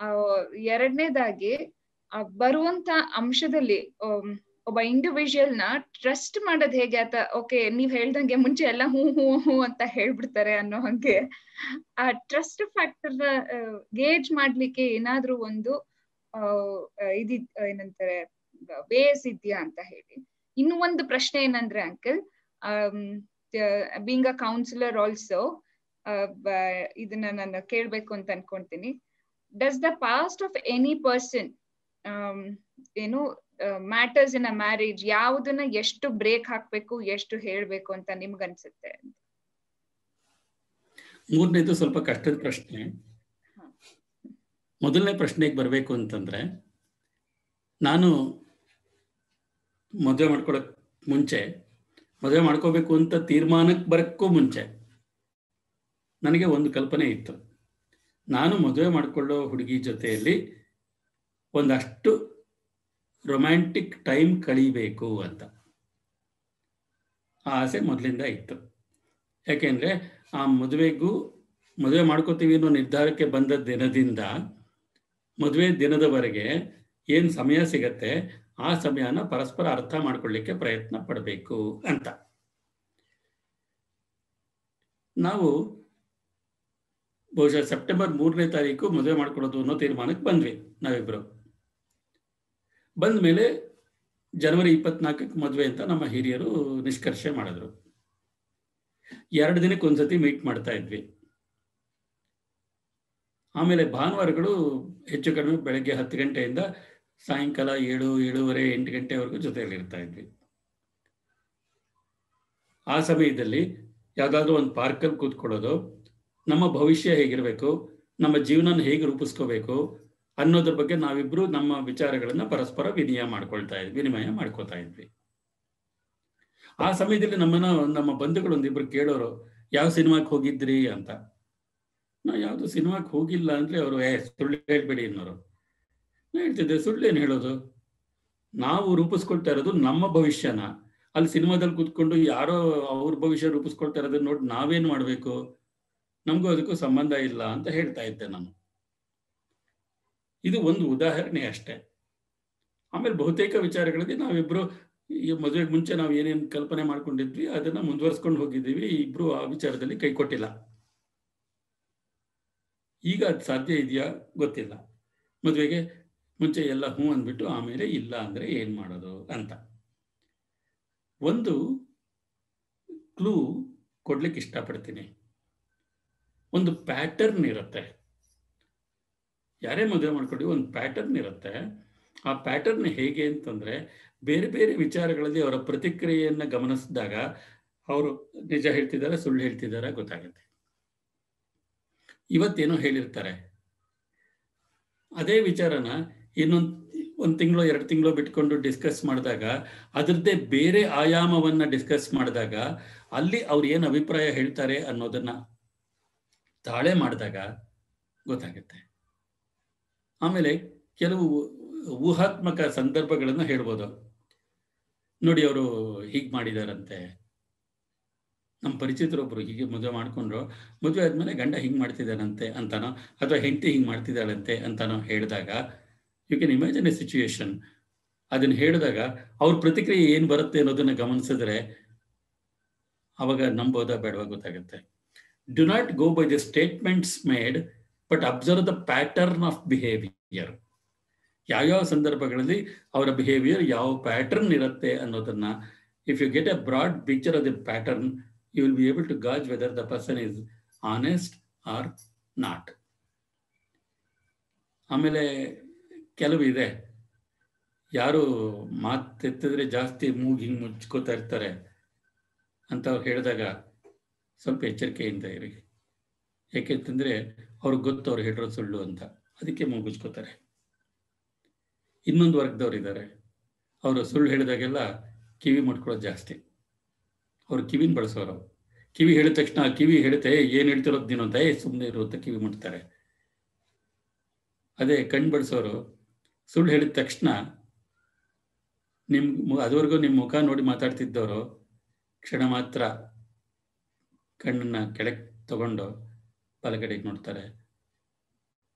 ಎರಡನೇದಾಗಿ ಬರುವಂತ ಅಂಶದಲ್ಲಿ ಒಬ್ಬ ಇಂಡಿವಿಜುವಲ್ ನ ಟ್ರಸ್ಟ್ ಮಾಡೋದ್ ಹೇಗೆ ಅಂತ. ಓಕೆ, ನೀವ್ ಹೇಳ್ದಂಗೆ ಮುಂಚೆ ಎಲ್ಲ ಹೂ ಹೂ ಹೂ ಅಂತ ಹೇಳ್ಬಿಡ್ತಾರೆ ಅನ್ನೋ ಹಂಗೆ ಆ ಟ್ರಸ್ಟ್ ಫ್ಯಾಕ್ಟರ್ ನ ಗೇಜ್ ಮಾಡ್ಲಿಕ್ಕೆ ಏನಾದ್ರೂ ಒಂದು ಏನಂತಾರೆ ಬೇಸ್ ಇದೆಯಾ ಅಂತ ಹೇಳಿ. ಇನ್ನು ಒಂದು ಪ್ರಶ್ನೆ ಏನಂದ್ರೆ uncle, being a counsellor also ಇದನ್ನ ನಾನು ಕೇಳ್ಬೇಕು ಅಂತ ಅನ್ಕೊಂತೀನಿ. Does the past of any person ಏನು ಮ್ಯಾಟರ್ಸ್ ಇನ್ ಅ ಮ್ಯಾರೇಜ್? ಯಾವುದನ್ನ ಎಷ್ಟು ಬ್ರೇಕ್ ಹಾಕ್ಬೇಕು, ಎಷ್ಟು ಹೇಳ್ಬೇಕು ಅಂತ ನಿಮ್ಗನ್ಸುತ್ತೆ? ಮೂರನೇದು ಸ್ವಲ್ಪ ಕಷ್ಟದ ಪ್ರಶ್ನೆ. ಮೊದಲನೇ ಪ್ರಶ್ನೆಗೆ ಬರಬೇಕು ಅಂತಂದರೆ, ನಾನು ಮದುವೆ ಮಾಡ್ಕೊಳ್ಳೋಕೆ ಮುಂಚೆ, ಮದುವೆ ಮಾಡ್ಕೋಬೇಕು ಅಂತ ತೀರ್ಮಾನಕ್ಕೆ ಬರೋಕ್ಕೂ ಮುಂಚೆ ನನಗೆ ಒಂದು ಕಲ್ಪನೆ ಇತ್ತು. ನಾನು ಮದುವೆ ಮಾಡಿಕೊಳ್ಳೋ ಹುಡುಗಿ ಜೊತೆಯಲ್ಲಿ ಒಂದಷ್ಟು ರೊಮ್ಯಾಂಟಿಕ್ ಟೈಮ್ ಕಳೀಬೇಕು ಅಂತ ಆ ಆಸೆ ಮೊದಲಿಂದ ಇತ್ತು. ಯಾಕೆಂದರೆ ಆ ಮದುವೆ ಮಾಡ್ಕೋತೀವಿ ಅನ್ನೋ ನಿರ್ಧಾರಕ್ಕೆ ಬಂದ ದಿನದಿಂದ ಮದುವೆ ದಿನದವರೆಗೆ ಏನು ಸಮಯ ಸಿಗತ್ತೆ ಆ ಸಮಯನ ಪರಸ್ಪರ ಅರ್ಥ ಮಾಡ್ಕೊಳ್ಳಿಕ್ಕೆ ಪ್ರಯತ್ನ ಪಡಬೇಕು ಅಂತ. ನಾವು ಬಹುಶಃ ಸೆಪ್ಟೆಂಬರ್ 3ನೇ ತಾರೀಕು ಮದುವೆ ಮಾಡ್ಕೊಳ್ಳೋದು ಅನ್ನೋ ತೀರ್ಮಾನಕ್ಕೆ ಬಂದ್ವಿ ನಾವಿಬ್ಬರು. ಬಂದ ಮೇಲೆ ಜನವರಿ 24ಕ್ಕೆ ಮದುವೆ ಅಂತ ನಮ್ಮ ಹಿರಿಯರು ನಿಷ್ಕರ್ಷೆ ಮಾಡಿದ್ರು. 2 ದಿನಕ್ಕೆ ಒಂದ್ಸತಿ ಮೀಟ್ ಮಾಡ್ತಾ ಇದ್ವಿ. ಆಮೇಲೆ ಭಾನುವಾರಗಳು ಹೆಚ್ಚು ಕಡಿಮೆ ಬೆಳಗ್ಗೆ 10 ಗಂಟೆಯಿಂದ ಸಾಯಂಕಾಲ 7, 7:30, 8 ಗಂಟೆವರೆಗೂ ಜೊತೆಯಲ್ಲಿ ಇರ್ತಾ ಇದ್ವಿ. ಆ ಸಮಯದಲ್ಲಿ ಯಾವುದಾದ್ರೂ ಒಂದು ಪಾರ್ಕಲ್ಲಿ ಕೂತ್ಕೊಳ್ಳೋದು, ನಮ್ಮ ಭವಿಷ್ಯ ಹೇಗಿರಬೇಕು, ನಮ್ಮ ಜೀವನ ಹೇಗೆ ರೂಪಿಸ್ಕೋಬೇಕು ಅನ್ನೋದ್ರ ಬಗ್ಗೆ ನಾವಿಬ್ರು ನಮ್ಮ ವಿಚಾರಗಳನ್ನು ಪರಸ್ಪರ ವಿನಿಮಯ ಮಾಡ್ಕೊಳ್ತಾ ಇದ್ವಿ. ಆ ಸಮಯದಲ್ಲಿ ನಮ್ಮ ಬಂಧುಗಳು ಒಂದಿಬ್ರು ಕೇಳೋರು, ಯಾವ ಸಿನಿಮಾಕ್ಕೆ ಹೋಗಿದ್ರಿ ಅಂತ. ನಾವು ಯಾವುದು ಸಿನಿಮಾಕ್ಕೆ ಹೋಗಿಲ್ಲ ಅಂದರೆ ಅವರು ಸುಳ್ಳು ಹೇಳ್ಬೇಡಿ ಅನ್ನೋರು. ನಾನು ಹೇಳ್ತಿದ್ದೆ, ಸುಳ್ಳೇನು ಹೇಳೋದು, ನಾವು ರೂಪಿಸ್ಕೊಳ್ತಾ ಇರೋದು ನಮ್ಮ ಭವಿಷ್ಯನ. ಅಲ್ಲಿ ಸಿನಿಮಾದಲ್ಲಿ ಕೂತ್ಕೊಂಡು ಯಾರೋ ಅವ್ರ ಭವಿಷ್ಯ ರೂಪಿಸ್ಕೊಳ್ತಾ ಇರೋದನ್ನ ನೋಡಿ ನಾವೇನು ಮಾಡಬೇಕು, ನಮಗೂ ಅದಕ್ಕೂ ಸಂಬಂಧ ಇಲ್ಲ ಅಂತ ಹೇಳ್ತಾ ಇದ್ದೆ ನಾನು. ಇದು ಒಂದು ಉದಾಹರಣೆ ಅಷ್ಟೇ. ಆಮೇಲೆ ಬಹುತೇಕ ವಿಚಾರಗಳಲ್ಲಿ ನಾವಿಬ್ರು ಈ ಮದುವೆಗೆ ಮುಂಚೆ ನಾವು ಏನೇನು ಕಲ್ಪನೆ ಮಾಡ್ಕೊಂಡಿದ್ವಿ ಅದನ್ನ ಮುಂದುವರ್ಸ್ಕೊಂಡು ಹೋಗಿದ್ದೀವಿ. ಇಬ್ರು ಆ ವಿಚಾರದಲ್ಲಿ ಕೈ ಕೊಟ್ಟಿಲ್ಲ. ಈಗ ಅದು ಸಾಧ್ಯ ಇದೆಯಾ ಗೊತ್ತಿಲ್ಲ. ಮದುವೆಗೆ ಮುಂಚೆ ಎಲ್ಲ ಹ್ಞೂ ಅಂದ್ಬಿಟ್ಟು ಆಮೇಲೆ ಇಲ್ಲ ಅಂದರೆ ಏನು ಮಾಡೋದು ಅಂತ ಒಂದು ಕ್ಲೂ ಕೊಡ್ಲಿಕ್ಕೆ ಇಷ್ಟಪಡ್ತೀನಿ. ಒಂದು ಪ್ಯಾಟರ್ನ್ ಇರುತ್ತೆ. ಯಾರೇ ಮದುವೆ ಮಾಡ್ಕೊಂಡು ಒಂದು ಪ್ಯಾಟರ್ನ್ ಇರುತ್ತೆ. ಆ ಪ್ಯಾಟರ್ನ್ ಹೇಗೆ ಅಂತಂದರೆ, ಬೇರೆ ಬೇರೆ ವಿಚಾರಗಳಲ್ಲಿ ಅವರ ಪ್ರತಿಕ್ರಿಯೆಯನ್ನು ಗಮನಿಸಿದಾಗ ಅವರು ನಿಜ ಹೇಳ್ತಿದ್ದಾರೆ ಸುಳ್ಳು ಹೇಳ್ತಿದ್ದಾರೆ ಗೊತ್ತಾಗುತ್ತೆ. ಇವತ್ತೇನೋ ಹೇಳಿರ್ತಾರೆ, ಅದೇ ವಿಚಾರನ ಒಂದು ತಿಂಗಳು 2 ತಿಂಗಳು ಬಿಟ್ಕೊಂಡು ಡಿಸ್ಕಸ್ ಮಾಡಿದಾಗ, ಅದರದ್ದೇ ಬೇರೆ ಆಯಾಮವನ್ನು ಡಿಸ್ಕಸ್ ಮಾಡಿದಾಗ ಅಲ್ಲಿ ಅವ್ರು ಏನು ಅಭಿಪ್ರಾಯ ಹೇಳ್ತಾರೆ ಅನ್ನೋದನ್ನ ತಾಳೆ ಮಾಡಿದಾಗ ಗೊತ್ತಾಗುತ್ತೆ. ಆಮೇಲೆ ಕೆಲವು ಊಹಾತ್ಮಕ ಸಂದರ್ಭಗಳನ್ನು ಹೇಳ್ಬೋದು. ನೋಡಿ, ಅವರು ಹೀಗೆ ಮಾಡಿದಾರಂತೆ, ನಮ್ಮ ಪರಿಚಿತರೊಬ್ಬರು ಹೀಗೆ ಮದುವೆ ಮಾಡ್ಕೊಂಡ್ರು, ಮದುವೆ ಆದಮೇಲೆ ಗಂಡ ಹಿಂಗೆ ಮಾಡ್ತಿದ್ದಾರಂತೆ ಅಂತಾನೋ, ಅಥವಾ ಹೆಂಡತಿ ಹಿಂಗೆ ಮಾಡ್ತಿದ್ದಾಳಂತೆ ಅಂತಾನೋ ಹೇಳಿದಾಗ, you can imagine a situation. ಅದನ್ನು ಹೇಳಿದಾಗ ಅವ್ರ ಪ್ರತಿಕ್ರಿಯೆ ಏನು ಬರುತ್ತೆ ಅನ್ನೋದನ್ನು ಗಮನಿಸಿದ್ರೆ ಅವಾಗ ನಂಬೋದಾ ಬೇಡವಾ ಗೊತ್ತಾಗುತ್ತೆ. Do not go by the statements made, but observe the pattern of behaviour. ಯಾವ್ಯಾವ ಸಂದರ್ಭಗಳಲ್ಲಿ ಅವರ ಬಿಹೇವಿಯರ್ ಯಾವ ಪ್ಯಾಟರ್ನ್ ಇರುತ್ತೆ ಅನ್ನೋದನ್ನ, if you get a broad picture of the pattern, you will be able to gauge whether the person is honest or not. ಆಮೇಲೆ ಕೆಲವು ಇದೆ, ಯಾರು ಮಾತೆತ್ತಿದ್ರೆ ಜಾಸ್ತಿ ಮೂಗು ಹಿಂಗೆ ಮುಚ್ಕೋತಾ ಇರ್ತಾರೆ ಅಂತ ಅವ್ರು ಹೇಳಿದಾಗ ಸ್ವಲ್ಪ ಎಚ್ಚರಿಕೆಯಿಂದ ಇರಿ. ಯಾಕೆಂತಂದರೆ ಅವ್ರಿಗೆ ಗೊತ್ತು ಅವ್ರು ಹೇಳಿರೋದು ಸುಳ್ಳು ಅಂತ, ಅದಕ್ಕೆ ಮುಗಿಸ್ಕೋತಾರೆ. ಇನ್ನೊಂದು ವರ್ಗದವ್ರು ಇದ್ದಾರೆ, ಅವರು ಸುಳ್ಳು ಹೇಳಿದಾಗೆಲ್ಲ ಕಿವಿ ಮುಟ್ಕೊಳ್ಳೋದು ಜಾಸ್ತಿ. ಅವ್ರು ಕಿವಿನ ಬಳಸೋರು. ಕಿವಿ ಹೇಳಿದ ತಕ್ಷಣ ಕಿವಿ ಹೇಳುತ್ತೆ ಏನು ಹೇಳ್ತಿರೋದು ನೀನು ಅಂತ, ಸುಮ್ಮನೆ ಇರುವಂತ ಕಿವಿ ಮುಟ್ತಾರೆ. ಅದೇ ಕಣ್ಣು ಬಳಸೋರು ಸುಳ್ಳು ಹೇಳಿದ ತಕ್ಷಣ ಅದುವರೆಗೂ ನಿಮ್ಮ ಮುಖ ನೋಡಿ ಮಾತಾಡ್ತಿದ್ದವರು ಕ್ಷಣ ಮಾತ್ರ ಕಣ್ಣನ್ನ ಕೆಳಗೆ ತಗೊಂಡು ಬಲಗಡೆಗೆ ನೋಡ್ತಾರೆ,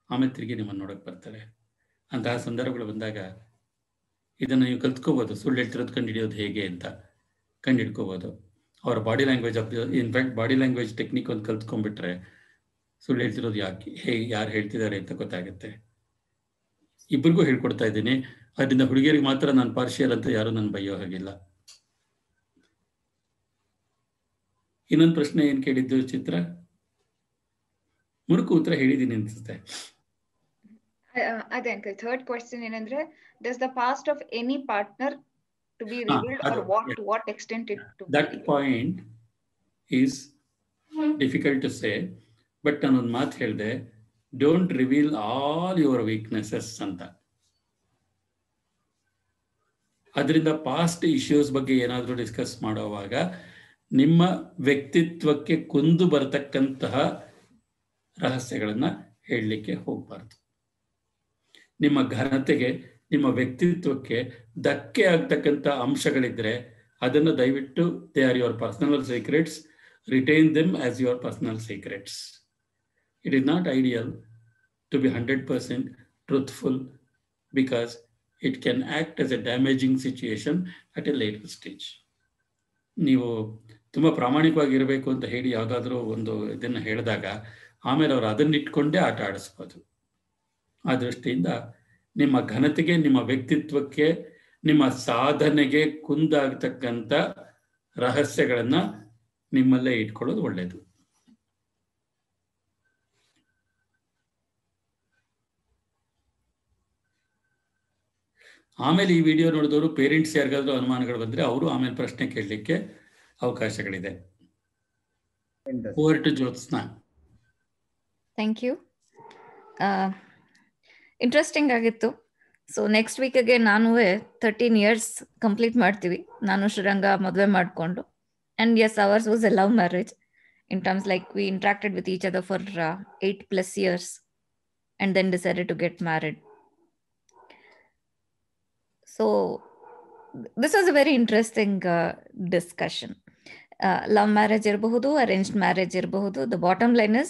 ಆಮೇಲೆ ತಿರುಗಿ ನಿಮ್ಮನ್ನು ನೋಡೋಕೆ ಬರ್ತಾರೆ. ಅಂತಹ ಸಂದರ್ಭಗಳು ಬಂದಾಗ ಇದನ್ನು ನೀವು ಕಲ್ತ್ಕೋಬೋದು, ಸುಳ್ಳು ಹೇಳ್ತಿರೋದು ಕಂಡು ಹಿಡಿಯೋದು ಹೇಗೆ ಅಂತ ಕಂಡು ಹಿಡ್ಕೋಬೋದು. ಅವರ body language in fact body language technique ಒಂದು ಕಲ್ತ್ಕೊಂಡ್ಬಿಟ್ರೆ ಸುಳ್ಳು ಹೇಳ್ತಿರೋದು ಯಾರು ಹೇಳ್ತಿದ್ದಾರೆ ಅಂತ ಗೊತ್ತಾಗುತ್ತೆ. ಇಬ್ಬರಿಗೂ ಹೇಳ್ಕೊಡ್ತಾ ಇದ್ದೀನಿ. ಅದರಿಂದ ಹುಡುಗಿಯರಿಗೆ ಮಾತ್ರ ನಾನು ಪಾರ್ಷಿಯಲ್ ಅಂತ ಯಾರು ನನ್ನ ಬೈಯೋ ಹಾಗಿಲ್ಲ. ಇನ್ನೊಂದು ಪ್ರಶ್ನೆ ಏನು ಕೇಳಿದ್ದು ಚಿತ್ರ? ಮುರುಕು ಉತ್ತರ ಹೇಳಿದ್ದೀನಿ ಅನ್ಸುತ್ತೆ. ಅದೇ ಅಂಕಲ್, ಥರ್ಡ್ ಕ್ವೆಶ್ಚನ್ ಏನಂದ್ರೆ, does the past of any partner to be revealed or to what extent it to be that point is difficult to say, but ನಾನು ಒಂದು ಮಾತು ಹೇಳಿದೆ, don't reveal all your weaknesses ಅಂತ. ಅದರಿಂದ past issues ಬಗ್ಗೆ ಏನಾದರೂ discuss ಮಾಡುವಾಗ ನಿಮ್ಮ ವ್ಯಕ್ತಿತ್ವಕ್ಕೆ ಕುಂದು ಬರತಕ್ಕಂತಹ ರಹಸ್ಯಗಳನ್ನು ಹೇಳಲಿಕ್ಕೆ ಹೋಗಬಾರ್ದು. ನಿಮ್ಮ ಘನತೆಗೆ, ನಿಮ್ಮ ವ್ಯಕ್ತಿತ್ವಕ್ಕೆ ಧಕ್ಕೆ ಆಗ್ತಕ್ಕಂಥ ಅಂಶಗಳಿದ್ರೆ ಅದನ್ನು ದಯವಿಟ್ಟು they are your personal secrets, retain them as your personal secrets. It is not ideal to be 100% truthful because it can act as a damaging situation at a later stage. ನೀವು ತುಂಬ ಪ್ರಾಮಾಣಿಕವಾಗಿರಬೇಕು ಅಂತ ಹೇಳಿ ಯಾವುದಾದ್ರೂ ಒಂದು ಇದನ್ನು ಹೇಳಿದಾಗ ಆಮೇಲೆ ಅವರು ಅದನ್ನಿಟ್ಕೊಂಡೇ ಆಟ ಆಡಿಸ್ಬೋದು. ಆ ದೃಷ್ಟಿಯಿಂದ ನಿಮ್ಮ ಘನತೆಗೆ, ನಿಮ್ಮ ವ್ಯಕ್ತಿತ್ವಕ್ಕೆ, ನಿಮ್ಮ ಸಾಧನೆಗೆ ಕುಂದಾಗತಕ್ಕಂಥ ರಹಸ್ಯಗಳನ್ನು ನಿಮ್ಮಲ್ಲೇ ಇಟ್ಕೊಳ್ಳೋದು ಒಳ್ಳೆಯದು. ಆಮೇಲೆ ಈ ವಿಡಿಯೋ ನೋಡಿದವರು ಪೇರೆಂಟ್ಸ್ ಯಾರಿಗಾದ್ರೂ ಅನುಮಾನಗಳು ಬಂದರೆ ಅವರು ಆಮೇಲೆ ಪ್ರಶ್ನೆ ಕೇಳಲಿಕ್ಕೆ ಅವಕಾಶಗಳಿದೆ. Over to Jyotsna. Thank you. Interesting ಆಗಿತ್ತು. ಸೊ ನೆಕ್ಸ್ಟ್ ವೀಕ್ಗೆ ನಾನು 13 years ಕಂಪ್ಲೀಟ್ ಮಾಡ್ತೀವಿ. ನಾನು ಶ್ರೀರಂಗ ಮದುವೆ ಮಾಡಿಕೊಂಡು. And yes, ours was a love marriage in terms like we interacted with each other for 8+ years and then decided to get married. So this was a very interesting discussion. Love marriage irbahudu, arranged marriage irbahudu. The bottom line is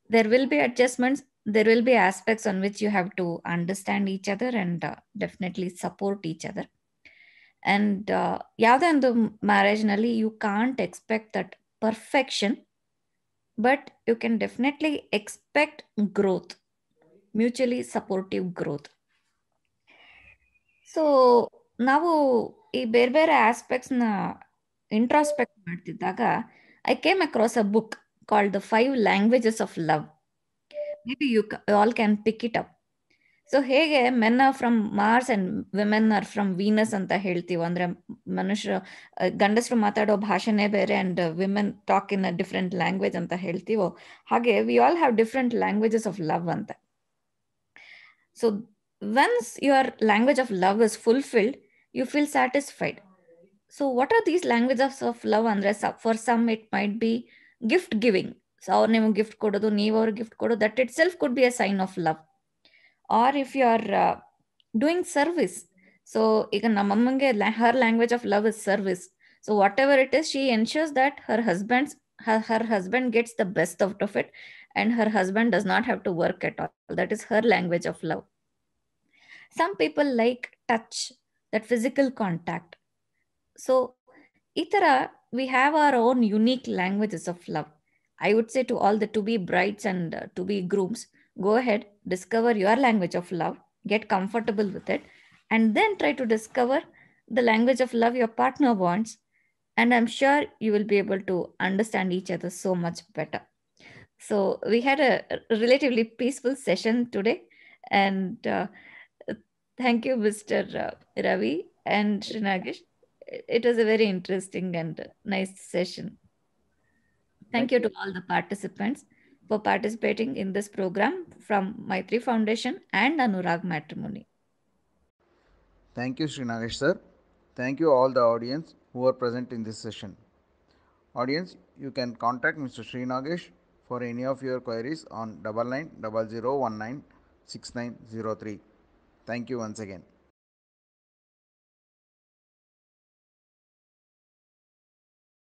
there will be adjustments. There will be aspects on which you have to understand each other and definitely support each other. And yavade ondu marriage nalli you can't expect that perfection, but you can definitely expect growth, mutually supportive growth. So ನಾವು ಈ ಬೇರೆ ಬೇರೆ ಆಸ್ಪೆಕ್ಟ್ಸ್ನ introspect ಮಾಡ್ತಿದ್ದಾಗ I came across a book called the 5 languages of love. Maybe you all can pick it up. So ಹೇಗೆ men are from Mars and women are from Venus ಅಂತ ಹೇಳ್ತೀವೋ, ಅಂದರೆ ಮನುಷ್ಯರು ಗಂಡಸರು ಮಾತಾಡೋ ಭಾಷೆನೇ ಬೇರೆ and women talk in a different language ಅಂತ ಹೇಳ್ತೀವೋ, ಹಾಗೆ we all have different languages of love ಅಂತ. So once your language of love is fulfilled, you feel satisfied. So what are these languages of love? Andre for some it might be gift giving. So ಅವ್ರು ನಿಮಗೆ gift ಕೊಡೋದು, ನೀವು ಅವ್ರಿಗೆ gift ಕೊಡೋದು, that itself could be a sign of love. Or if you are doing service. So ಈಗ ನಮ್ಮಮ್ಮಂಗೆ her language of love is service. So whatever it is, she ensures that her husband gets the best out of it and her husband does not have to work at all. That is her language of love. Some people like touch, that physical contact. So itara we have our own unique languages of love. I would say to all the to be brides and to be grooms, go ahead, discover your language of love, get comfortable with it, and then try to discover the language of love your partner wants, and I'm sure you will be able to understand each other so much better. So we had a relatively peaceful session today, and thank you, Mr. Ravi and Srinagesh. It was a very interesting and nice session. Thank you to all the participants for participating in this program from Maitri Foundation and Anurag Matrimony. Thank you, Srinagesh sir. Thank you all the audience who are present in this session. Audience, you can contact Mr. Srinagesh for any of your queries on 9900196903. Thank you once again.